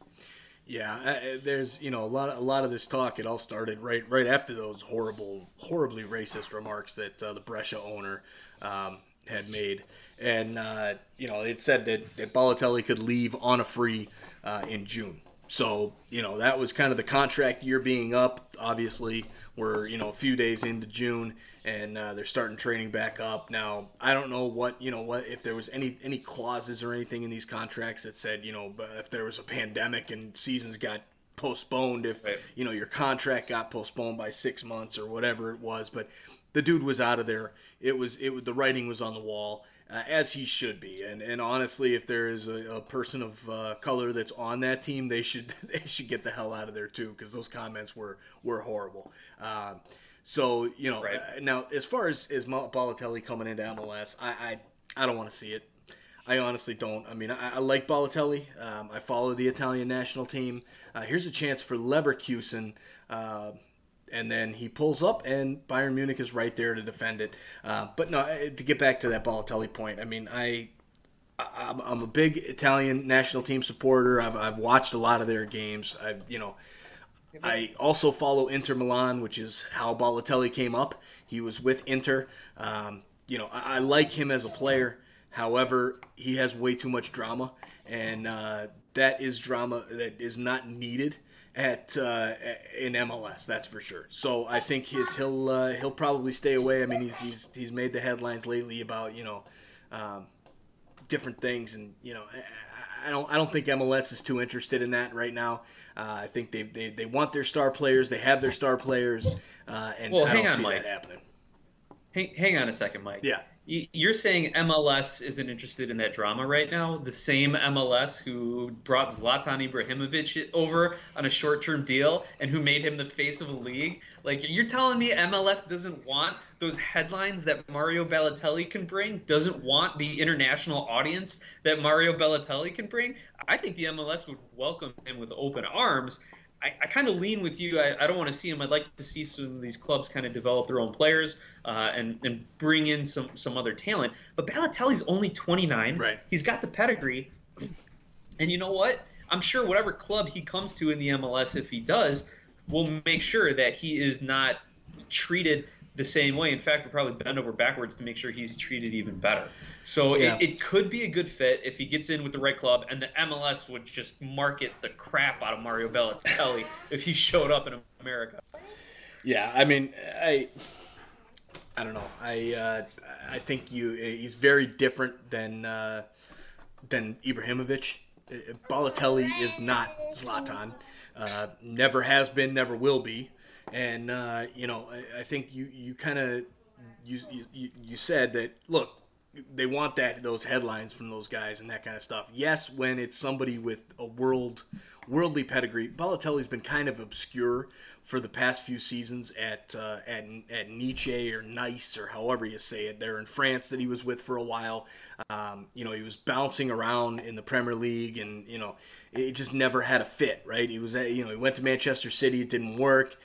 Yeah, there's a lot of this talk. It all started right after those horribly racist remarks that the Brescia owner had made, and it said that Balotelli could leave on a free in June. So that was kind of the contract year being up. Obviously, we're a few days into June, and they're starting training back up. Now, I don't know what if there was any clauses or anything in these contracts that said if there was a pandemic and seasons got postponed, if your contract got postponed by 6 months or whatever it was. But the dude was out of there. The writing was on the wall. As he should be, and honestly, if there is a person of color that's on that team, they should get the hell out of there too, because those comments were horrible. Now as far as Balotelli coming into MLS, I don't want to see it. I honestly don't. I mean, I like Balotelli. I follow the Italian national team. Here's a chance for Leverkusen. And then he pulls up, and Bayern Munich is right there to defend it. But no, to get back to that Balotelli point, I mean, I'm a big Italian national team supporter. I've watched a lot of their games. I also follow Inter Milan, which is how Balotelli came up. He was with Inter. I like him as a player. However, he has way too much drama, and that is drama that is not needed in MLS, that's for sure. So I think he'll probably stay away. I mean, he's made the headlines lately about different things, and I don't think MLS is too interested in that right now. I think they want their star players. They have their star players, and Well, I hang don't on, see Mike. that happening. Hang on a second, Mike. Yeah. You're saying MLS isn't interested in that drama right now? The same MLS who brought Zlatan Ibrahimovic over on a short-term deal and who made him the face of a league? Like, you're telling me MLS doesn't want those headlines that Mario Balotelli can bring? Doesn't want the international audience that Mario Balotelli can bring? I think the MLS would welcome him with open arms. I kind of lean with you. I don't want to see him. I'd like to see some of these clubs kind of develop their own players and bring in some other talent. But Balotelli's only 29. Right. He's got the pedigree. And you know what? I'm sure whatever club he comes to in the MLS, if he does, will make sure that he is not treated the same way. In fact, we'll probably bend over backwards to make sure he's treated even better. So it could be a good fit if he gets in with the right club, and the MLS would just market the crap out of Mario Balotelli if he showed up in America. Yeah, I mean, I don't know. I think he's very different than Ibrahimovic. Balotelli is not Zlatan. Never has been, never will be. And I think you kind of you said that, look, they want those headlines from those guys and that kind of stuff. Yes, when it's somebody with a worldly pedigree. Balotelli's been kind of obscure for the past few seasons at Nietzsche or Nice or however you say it. There in France that he was with for a while. He was bouncing around in the Premier League, and it just never had a fit, right? He went to Manchester City, it didn't work.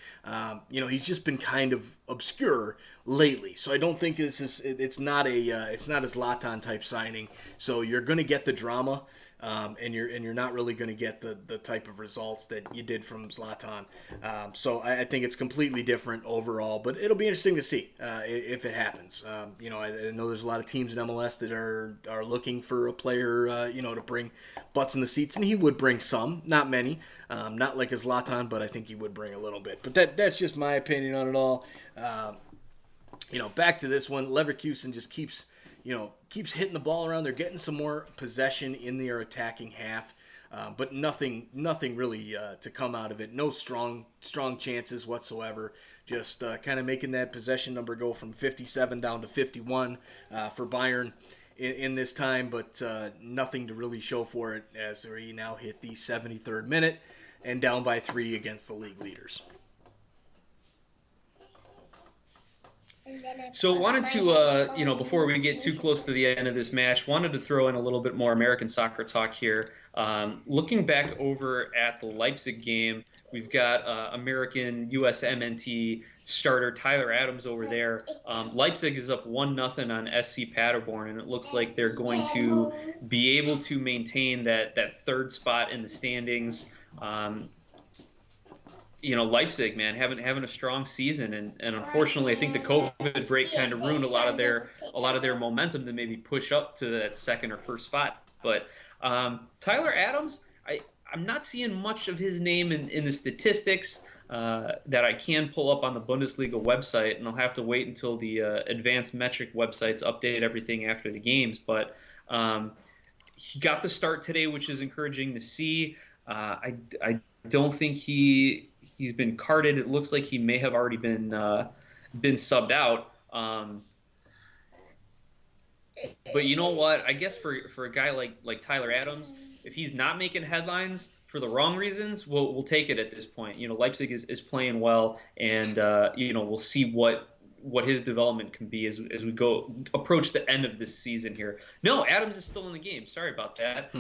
He's just been kind of obscure lately. So I don't think it's not a Zlatan type signing. So you're going to get the drama. And you're not really going to get the type of results that you did from Zlatan. So I think it's completely different overall, but it'll be interesting to see if it happens. I know there's a lot of teams in MLS that are looking for a player, to bring butts in the seats, and he would bring some, not many, not like a Zlatan, but I think he would bring a little bit. But that's just my opinion on it all. Back to this one, Leverkusen just keeps hitting the ball around. They're getting some more possession in their attacking half, but nothing really to come out of it. No strong chances whatsoever. Just kind of making that possession number go from 57 down to 51 for Bayern in this time, but nothing to really show for it as we now hit the 73rd minute and down by 3 against the league leaders. So wanted to, before we get too close to the end of this match, wanted to throw in a little bit more American soccer talk here. Looking back over at the Leipzig game, we've got American USMNT starter Tyler Adams over there. Leipzig is up 1-0 on SC Paderborn, and it looks like they're going to be able to maintain that third spot in the standings. Leipzig, man, having a strong season, and unfortunately, I think the COVID break kind of ruined a lot of their momentum to maybe push up to that second or first spot. But Tyler Adams, I'm not seeing much of his name in the statistics that I can pull up on the Bundesliga website, and I'll have to wait until the advanced metric websites update everything after the games. But he got the start today, which is encouraging to see. I don't think he's been carded. It looks like he may have already been subbed out. But you know what? I guess for a guy like Tyler Adams, if he's not making headlines for the wrong reasons, we'll take it at this point. Leipzig is playing well, and we'll see what his development can be as we go approach the end of this season here. No, Adams is still in the game. Sorry about that.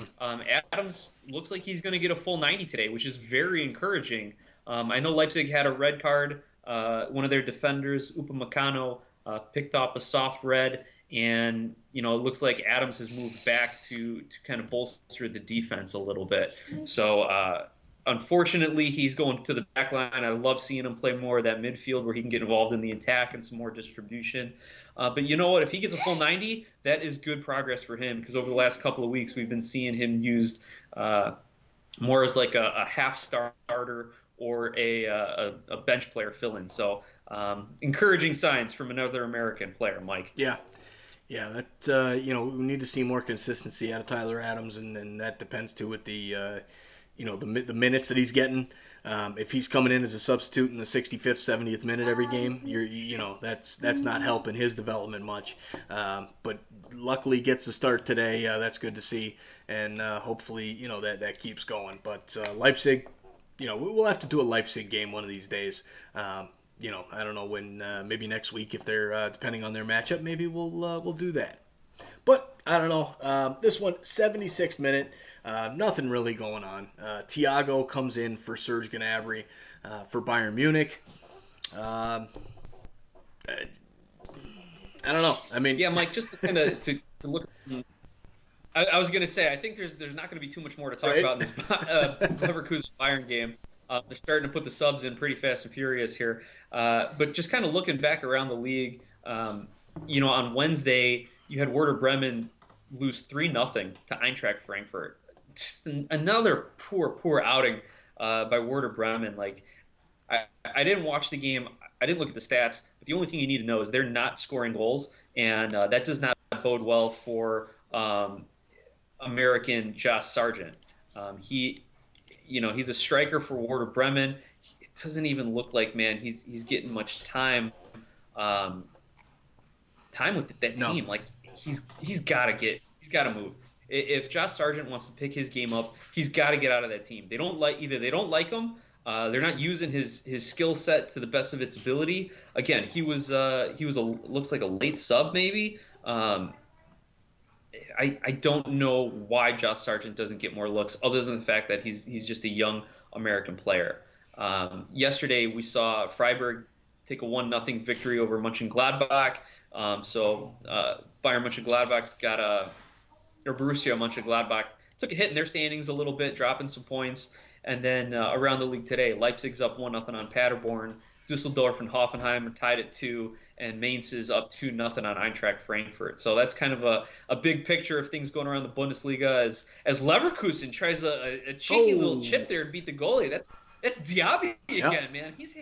Adams looks like he's going to get a full 90 today, which is very encouraging. I know Leipzig had a red card. One of their defenders, Upamecano, picked up a soft red, and it looks like Adams has moved back to kind of bolster the defense a little bit. So unfortunately, he's going to the back line. I love seeing him play more of that midfield where he can get involved in the attack and some more distribution. But you know what? If he gets a full 90, that is good progress for him, because over the last couple of weeks, we've been seeing him used more as like a half starter or a bench player fill-in. So encouraging signs from another American player, Mike. Yeah, Yeah, that we need to see more consistency out of Tyler Adams, and that depends too with the minutes that he's getting. If he's coming in as a substitute in the 65th, 70th minute every game, that's not helping his development much. But luckily, gets the start today. That's good to see, and hopefully, that keeps going. But Leipzig, we'll have to do a Leipzig game one of these days. I don't know when. Maybe next week if they're depending on their matchup. Maybe we'll do that. But I don't know. This one, 76th minute. Nothing really going on. Thiago comes in for Serge Gnabry for Bayern Munich. I don't know. I mean, yeah, Mike, just to kind of to look. I was going to say, I think there's not going to be too much more to talk about in this Leverkusen Bayern game. They're starting to put the subs in pretty fast and furious here. But just kind of looking back around the league, on Wednesday you had Werder Bremen lose 3-0 to Eintracht Frankfurt. Just another poor outing by Werder Bremen. Like, I didn't watch the game. I didn't look at the stats. But the only thing you need to know is they're not scoring goals, and that does not bode well for American Josh Sargent. He's a striker for Werder Bremen. It doesn't even look like, man, he's getting much time with that team. Like, he's got to move. If Josh Sargent wants to pick his game up, he's got to get out of that team. They don't like him. They're not using his skill set to the best of its ability. Again, he was looks like a late sub maybe. I don't know why Josh Sargent doesn't get more looks, other than the fact that he's just a young American player. Yesterday we saw Freiburg take a 1-0 victory over Mönchengladbach. So Bayern Mönchengladbach's got Borussia Mönchengladbach took a hit in their standings a little bit, dropping some points. And then around the league today, Leipzig's up 1-0 on Paderborn. Dusseldorf and Hoffenheim are tied at 2, and Mainz is up 2-0 on Eintracht Frankfurt. So that's kind of a big picture of things going around the Bundesliga as Leverkusen tries a cheeky little chip there to beat the goalie. That's Diaby again, man. He's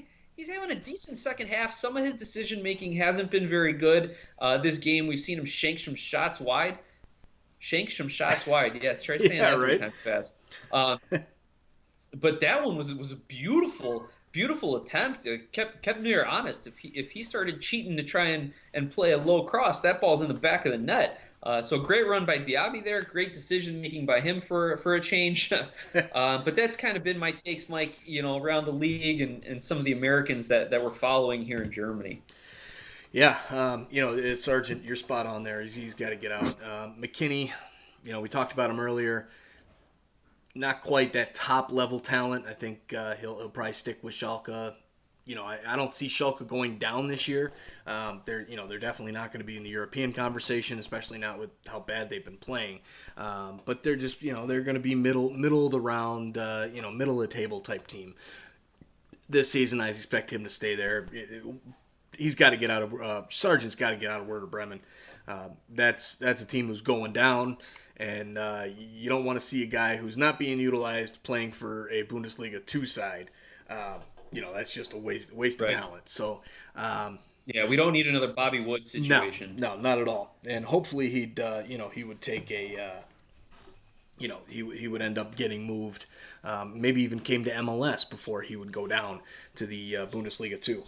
having a decent second half. Some of his decision making hasn't been very good. This game we've seen him shank some shots wide. Yeah, try saying that 3 times fast. But that one was a beautiful attempt. It kept Neuer honest. If he started cheating to try and play a low cross, that ball's in the back of the net. So great run by Diaby there. Great decision making by him for a change. But that's kind of been my takes, Mike. Around the league and some of the Americans that we're following here in Germany. Yeah, Sargent, you're spot on there. He's got to get out. McKinney, we talked about him earlier. Not quite that top level talent. I think he'll probably stick with Schalke. I don't see Schalke going down this year. They're definitely not going to be in the European conversation, especially not with how bad they've been playing. But they're just they're going to be middle of the round, middle of the table type team. This season, I expect him to stay there. He's got to get out of Sargent's got to get out of Werder Bremen. That's a team who's going down, and you don't want to see a guy who's not being utilized playing for a Bundesliga 2 side. That's just a waste of talent. So yeah, we don't need another Bobby Wood situation. No, not at all. And hopefully he would take a he would end up getting moved. Maybe even came to MLS before he would go down to the Bundesliga 2.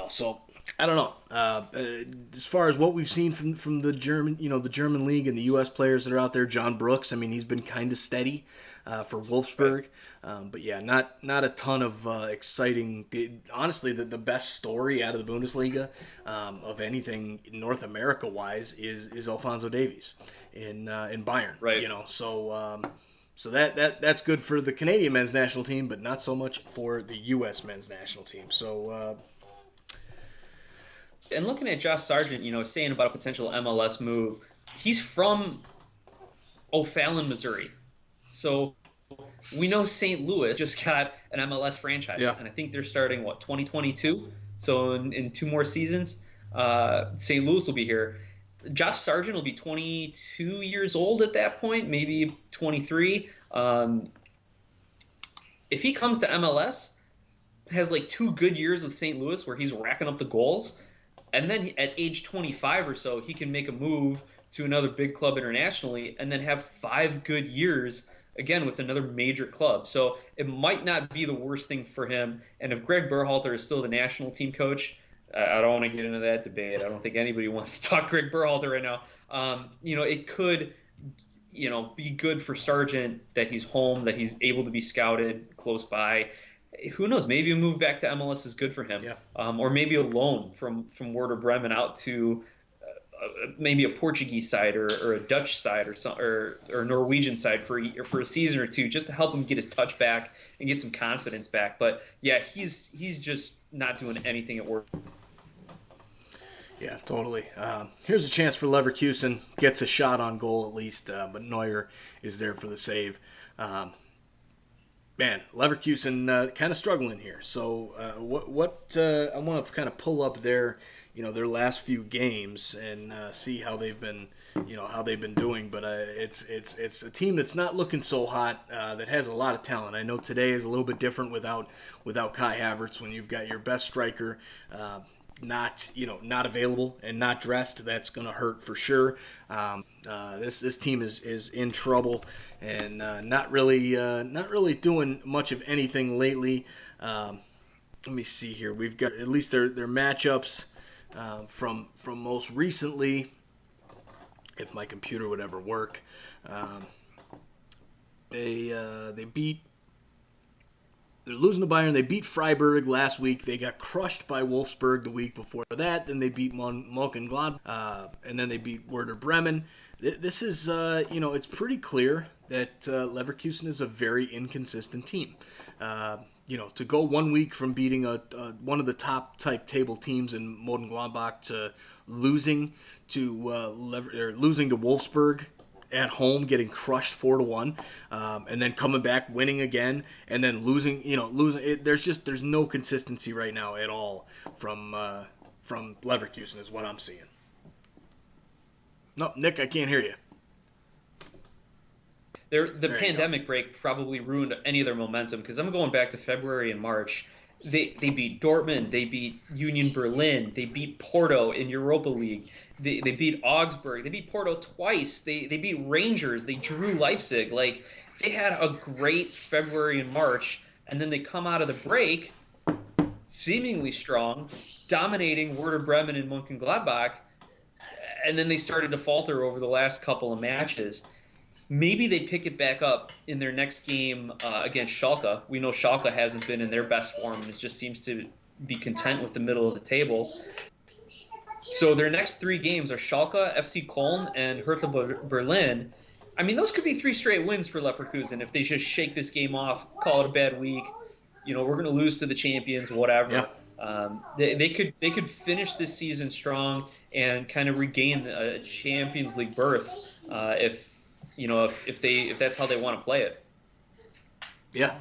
So I don't know. As far as what we've seen from the German, the German league and the U.S. players that are out there, John Brooks. I mean, he's been kind of steady for Wolfsburg, but yeah, not a ton of exciting. Honestly, the best story out of the Bundesliga of anything North America wise is Alphonso Davies in Bayern. Right. So that's good for the Canadian men's national team, but not so much for the U.S. men's national team. So. And looking at Josh Sargent, saying about a potential MLS move, he's from O'Fallon, Missouri. So we know St. Louis just got an MLS franchise. Yeah. And I think they're starting, 2022? So in 2 more seasons, St. Louis will be here. Josh Sargent will be 22 years old at that point, maybe 23. If he comes to MLS, has 2 good years with St. Louis where he's racking up the goals, And then at age 25 or so, he can make a move to another big club internationally and then have 5 good years again with another major club. So it might not be the worst thing for him. And if Greg Berhalter is still the national team coach, I don't want to get into that debate. I don't think anybody wants to talk Greg Berhalter right now. It could, be good for Sargent that he's home, that he's able to be scouted close by. Who knows? Maybe a move back to MLS is good for him, or maybe a loan from Werder Bremen out to maybe a Portuguese side or a Dutch side or Norwegian side for a season or two, just to help him get his touch back and get some confidence back. But yeah, he's just not doing anything at work. Yeah, totally. Here's a chance for Leverkusen. Gets a shot on goal at least, but Neuer is there for the save. Man, Leverkusen kind of struggling here. So what I want to kind of pull up their last few games and see how they've been doing. But it's a team that's not looking so hot, that has a lot of talent. I know today is a little bit different without Kai Havertz, when you've got your best striker not available and not dressed. That's going to hurt for sure. This team is in trouble and not really doing much of anything lately. Let me see here. We've got at least their matchups from most recently, if my computer would ever work. They're losing to Bayern. They beat Freiburg last week. They got crushed by Wolfsburg the week before that. Then they beat Mönchengladbach, and then they beat Werder Bremen. This is, it's pretty clear that Leverkusen is a very inconsistent team. To go 1 week from beating one of the top type table teams in Mönchengladbach to losing to Wolfsburg at home, getting crushed 4-1, and then coming back, winning again, and then losing. There's no consistency right now at all from Leverkusen, is what I'm seeing. No, Nick, I can't hear you. The pandemic break probably ruined any of their momentum, because I'm going back to February and March. They beat Dortmund, they beat Union Berlin, they beat Porto in Europa League. They beat Augsburg. They beat Porto twice. They beat Rangers. They drew Leipzig. Like, they had a great February and March, and then they come out of the break seemingly strong, dominating Werder Bremen and Mönchengladbach, and then they started to falter over the last couple of matches. Maybe they pick it back up in their next game against Schalke. We know Schalke hasn't been in their best form, and it just seems to be content with the middle of the table. So their next 3 games are Schalke, FC Köln, and Hertha Berlin. I mean, those could be 3 straight wins for Leverkusen if they just shake this game off, call it a bad week. We're going to lose to the champions, whatever. Yeah. They could finish this season strong and kind of regain a Champions League berth if that's how they want to play it. Yeah.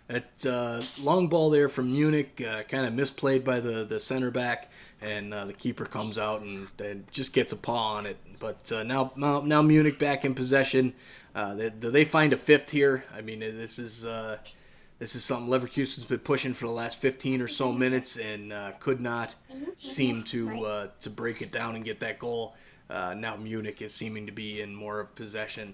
That long ball there from Munich, kind of misplayed by the center back, and the keeper comes out and just gets a paw on it. But now Munich back in possession. Do they find a fifth here? I mean, this is something Leverkusen's been pushing for the last 15 or so minutes and could not seem to break it down and get that goal. Now Munich is seeming to be in more of possession,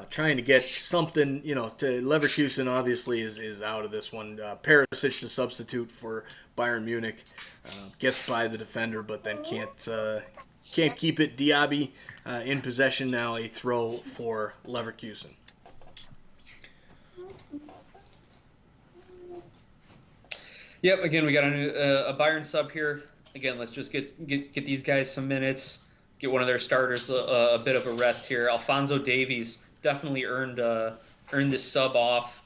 trying to get something, to Leverkusen obviously is out of this one. Perisic, the substitute for Bayern Munich, gets by the defender, but then can't keep it. Diaby in possession now, a throw for Leverkusen. Yep, again, we got a Bayern sub here. Again, let's just get these guys some minutes. Get one of their starters a bit of a rest here. Alphonso Davies definitely earned this sub off.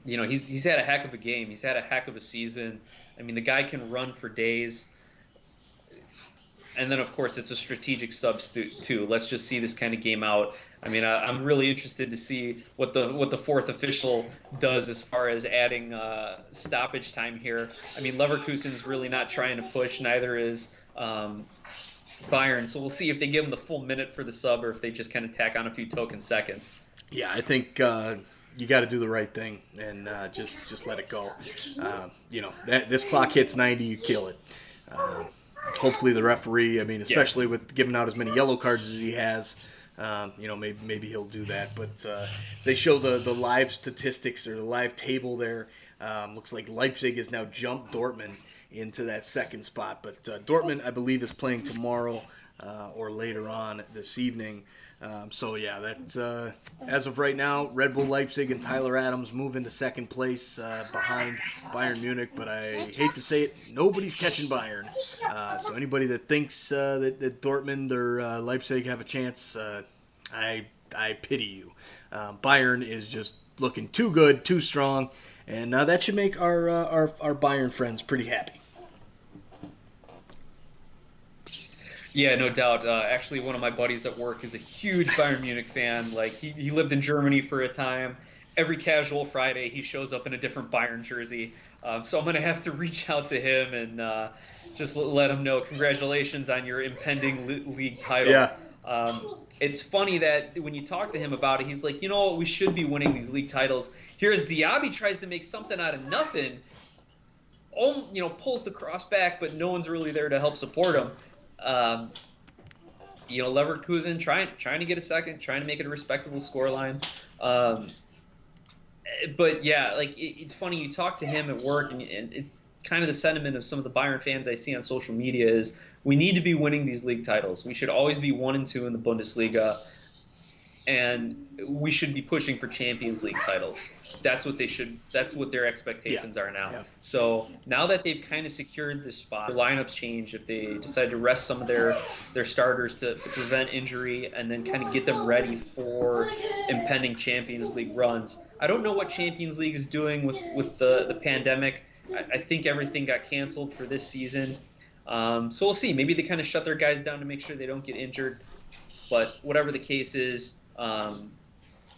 He's had a heck of a game. He's had a heck of a season. I mean, the guy can run for days. And then, of course, it's a strategic substitute too. Let's just see this kind of game out. I mean, I'm really interested to see what the fourth official does as far as adding stoppage time here. I mean, Leverkusen's really not trying to push. Neither is Bayern. So we'll see if they give him the full minute for the sub or if they just kind of tack on a few token seconds. Yeah, I think you got to do the right thing and just let it go. This clock hits 90, you kill it. Hopefully the referee, especially with giving out as many yellow cards as he has, maybe he'll do that. But they show the live statistics or the live table there. Looks like Leipzig has now jumped Dortmund into that second spot. But Dortmund, I believe, is playing tomorrow or later on this evening. That's as of right now, Red Bull Leipzig and Tyler Adams move into second place behind Bayern Munich. But I hate to say it, nobody's catching Bayern. So anybody that thinks that Dortmund or Leipzig have a chance, I pity you. Bayern is just looking too good, too strong, and that should make our Bayern friends pretty happy. Yeah, no doubt. Actually, one of my buddies at work is a huge Bayern Munich fan. Like, he lived in Germany for a time. Every casual Friday, he shows up in a different Bayern jersey. So I'm going to have to reach out to him and just let him know, congratulations on your impending league title. Yeah. It's funny that when you talk to him about it, he's like, we should be winning these league titles. Here's Diaby tries to make something out of nothing. Pulls the cross back, but no one's really there to help support him. Leverkusen trying to get a second, trying to make it a respectable scoreline. But yeah, it's funny, you talk to him at work, and it's kind of the sentiment of some of the Bayern fans I see on social media is we need to be winning these league titles. We should always be 1 and 2 in the Bundesliga, and we should be pushing for Champions League titles. That's what their expectations are now. Yeah. So now that they've kind of secured this spot, their lineups change if they decide to rest some of their starters to prevent injury and then kind of get them ready for impending Champions League runs. I don't know what Champions League is doing with the pandemic. I think everything got canceled for this season. So we'll see. Maybe they kind of shut their guys down to make sure they don't get injured. But whatever the case is,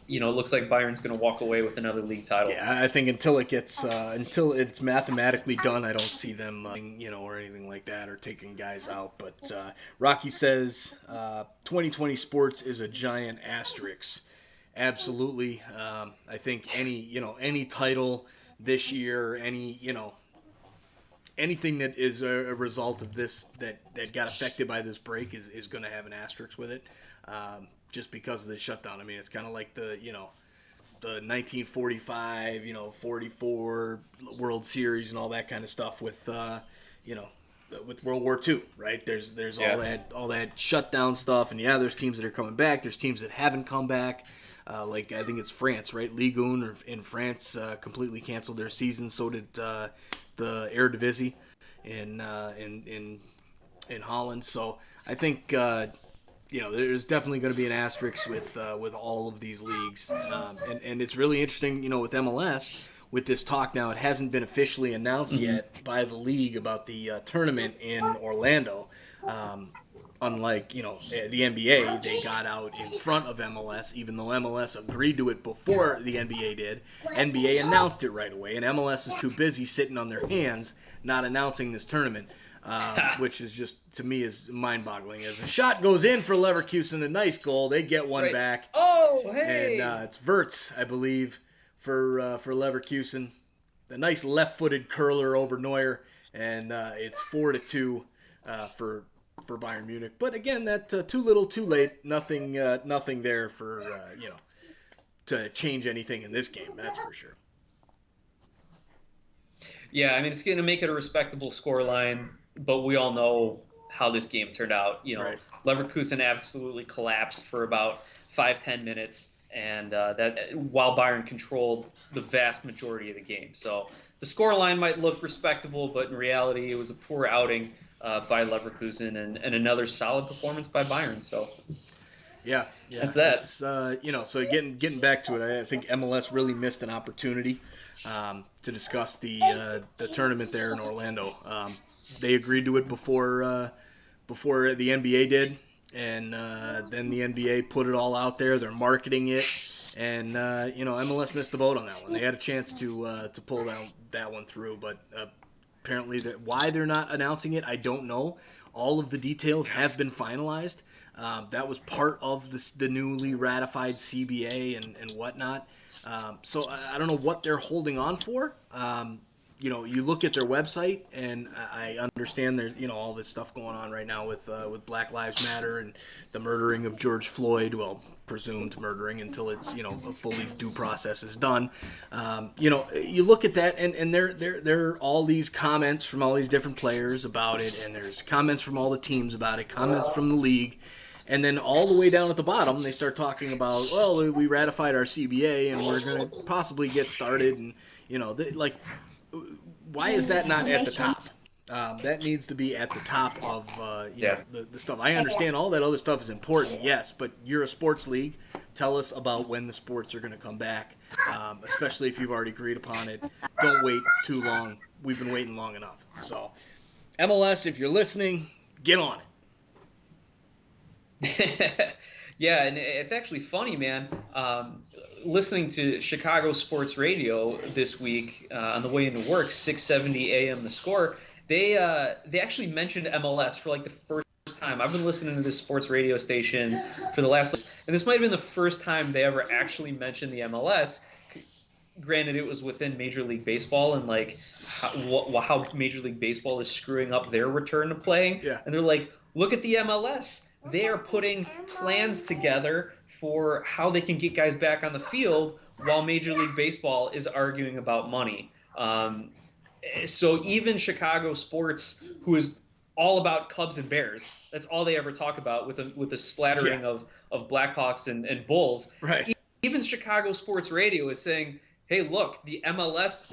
it looks like Bayern's going to walk away with another league title. Yeah, I think until it's mathematically done, I don't see them, or anything like that, or taking guys out. But Rocky says 2020 sports is a giant asterisk. Absolutely. I think any title this year, anything that is a result of this that got affected by this break is going to have an asterisk with it. Just because of the shutdown. It's kind of like the 1945, 44 World Series and all that kind of stuff with World War II, right? There's all that shutdown stuff, and there's teams that are coming back. There's teams that haven't come back. I think it's France, right? Ligue 1 in France completely canceled their season. So did the Eredivisie in Holland. So I think. There's definitely going to be an asterisk with all of these leagues, and it's really interesting, with MLS, with this talk now. It hasn't been officially announced yet by the league about the tournament in Orlando. Unlike the NBA, they got out in front of MLS, even though MLS agreed to it before the NBA did. NBA announced it right away, and MLS is too busy sitting on their hands not announcing this tournament. Which is just, to me, is mind-boggling. As a shot goes in for Leverkusen, a nice goal. They get one back. Oh, hey! And it's Wirtz, I believe, for Leverkusen. A nice left-footed curler over Neuer, and it's 4-2 for Bayern Munich. But again, that too little, too late. Nothing there for to change anything in this game. That's for sure. Yeah, it's going to make it a respectable scoreline. But we all know how this game turned out. Right. Leverkusen absolutely collapsed for about 5-10 minutes, and that while Bayern controlled the vast majority of the game. So the scoreline might look respectable, but in reality, it was a poor outing by Leverkusen and another solid performance by Bayern. So yeah, that's that. So getting back to it, I think MLS really missed an opportunity to discuss the tournament there in Orlando. They agreed to it before the NBA did, and then the NBA put it all out there. They're marketing it, and MLS missed the boat on that one. They had a chance to pull that one through, but apparently why they're not announcing it, I don't know. all of the details have been finalized. That was part of the newly ratified CBA and whatnot. So I don't know what they're holding on for. You look at their website, and I understand there's all this stuff going on right now with Black Lives Matter and the murdering of George Floyd. Well, presumed murdering until it's a fully due process is done. You look at that, and there are all these comments from all these different players about it, and there's comments from all the teams about it, comments from the league. And then all the way down at the bottom, they start talking about, well, we ratified our CBA and we're going to possibly get started. And, why is that not at the top? That needs to be at the top of the stuff. I understand all that other stuff is important, yes, but you're a sports league. Tell us about when the sports are going to come back, especially if you've already agreed upon it. Don't wait too long. We've been waiting long enough. So, MLS, if you're listening, get on it. Yeah, and it's actually funny, man. Listening to Chicago Sports Radio this week on the way into work, 6:70 a.m. The Score, they actually mentioned MLS for like the first time. I've been listening to this sports radio station for the last, and this might have been the first time they ever actually mentioned the MLS. Granted, it was within Major League Baseball and like how Major League Baseball is screwing up their return to playing. Yeah. And they're like, look at the MLS. They are putting plans together for how they can get guys back on the field while Major League Baseball is arguing about money. So even Chicago sports, who is all about Cubs and Bears, that's all they ever talk about with a splattering of Blackhawks and Bulls. Right. Even Chicago Sports Radio is saying, hey, look, the MLS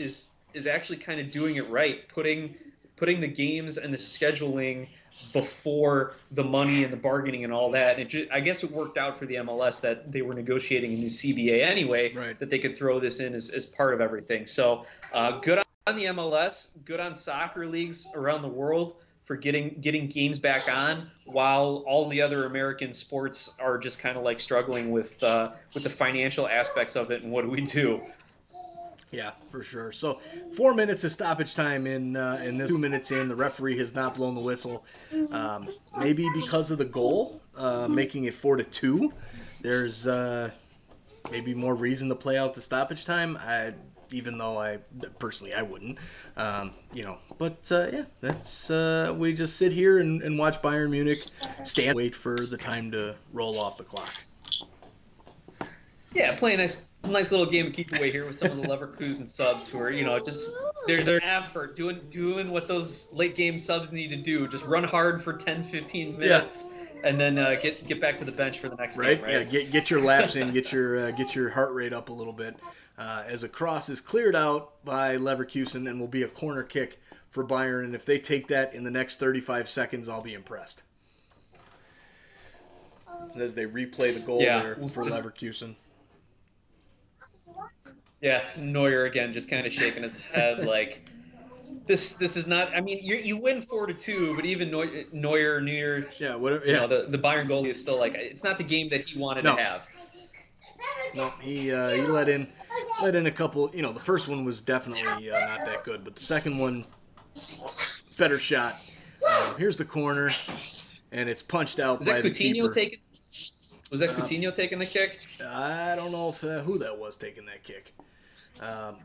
is actually kind of doing it right, putting the games and the scheduling before the money and the bargaining and all that. And I guess it worked out for the MLS that they were negotiating a new CBA anyway, right, that they could throw this in as part of everything. So good on the MLS, good on soccer leagues around the world for getting games back on, while all the other American sports are just kind of like struggling with the financial aspects of it and what do we do. Yeah, for sure. So 4 minutes of stoppage time in this 2 minutes in. The referee has not blown the whistle. Maybe because of the goal, making it 4-2. There's maybe more reason to play out the stoppage time. Even though I wouldn't. That's we just sit here and watch Bayern Munich wait for the time to roll off the clock. Yeah, play a nice little game of keep away here with some of the Leverkusen subs who are, just they're effort doing what those late game subs need to do. Just run hard for 10-15 minutes and then get back to the bench for the next game, right? Yeah, get your laps in, get your heart rate up a little bit. As a cross is cleared out by Leverkusen and will be a corner kick for Bayern, and if they take that in the next 35 seconds, I'll be impressed. As they replay the goal there for Leverkusen. Yeah, Neuer again, just kind of shaking his head like this is not. I mean, you win 4-2, but even Neuer, yeah, whatever. Yeah, the Bayern goalie is still like it's not the game that he wanted to have. No, he let in a couple. The first one was definitely not that good, but the second one, better shot. Here's the corner, and it's punched out by the keeper. Was that Coutinho taking the kick? I don't know who that was taking that kick.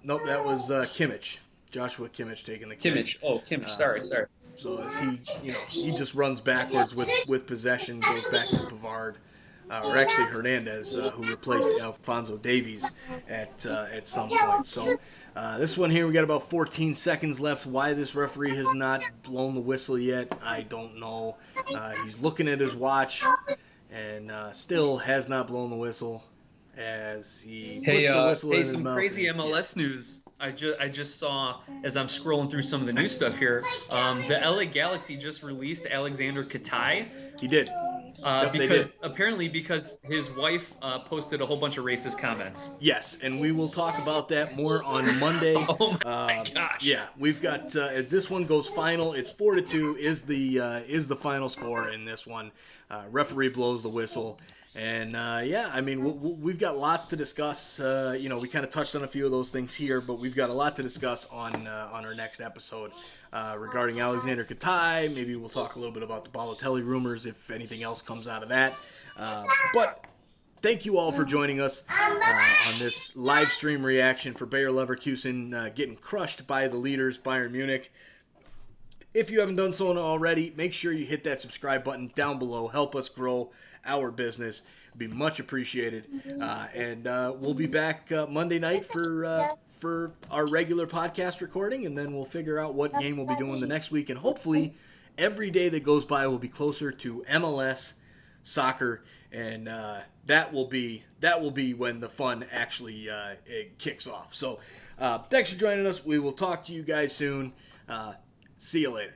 Nope, that was Kimmich. Joshua Kimmich taking the kick. Kimmich. Sorry. So as he just runs backwards with possession, goes back to Pavard, or actually Hernandez, who replaced Alphonso Davies at some point. So this one here, we got about 14 seconds left. Why this referee has not blown the whistle yet, I don't know. He's looking at his watch and still has not blown the whistle as he puts the whistle in his mouth. Hey, some crazy MLS news I just saw as I'm scrolling through some of the new stuff here. The LA Galaxy just released Alexander Katai. He did. Because his wife posted a whole bunch of racist comments. Yes, and we will talk about that more on Monday. Oh my gosh! Yeah, we've got as this one goes final. It's 4-2 is the final score in this one. referee blows the whistle. And yeah, I mean, we've got lots to discuss. We kind of touched on a few of those things here, but we've got a lot to discuss on our next episode regarding Alexander Katai. Maybe we'll talk a little bit about the Balotelli rumors if anything else comes out of that. But thank you all for joining us on this live stream reaction for Bayer Leverkusen getting crushed by the leaders, Bayern Munich. If you haven't done so already, make sure you hit that subscribe button down below. Help us grow our business. It'd be much appreciated. And we'll be back Monday night for our regular podcast recording, and then we'll figure out what game we'll be doing the next week. And hopefully, every day that goes by will be closer to MLS soccer, and that will be when the fun actually it kicks off. So, thanks for joining us. We will talk to you guys soon. See you later.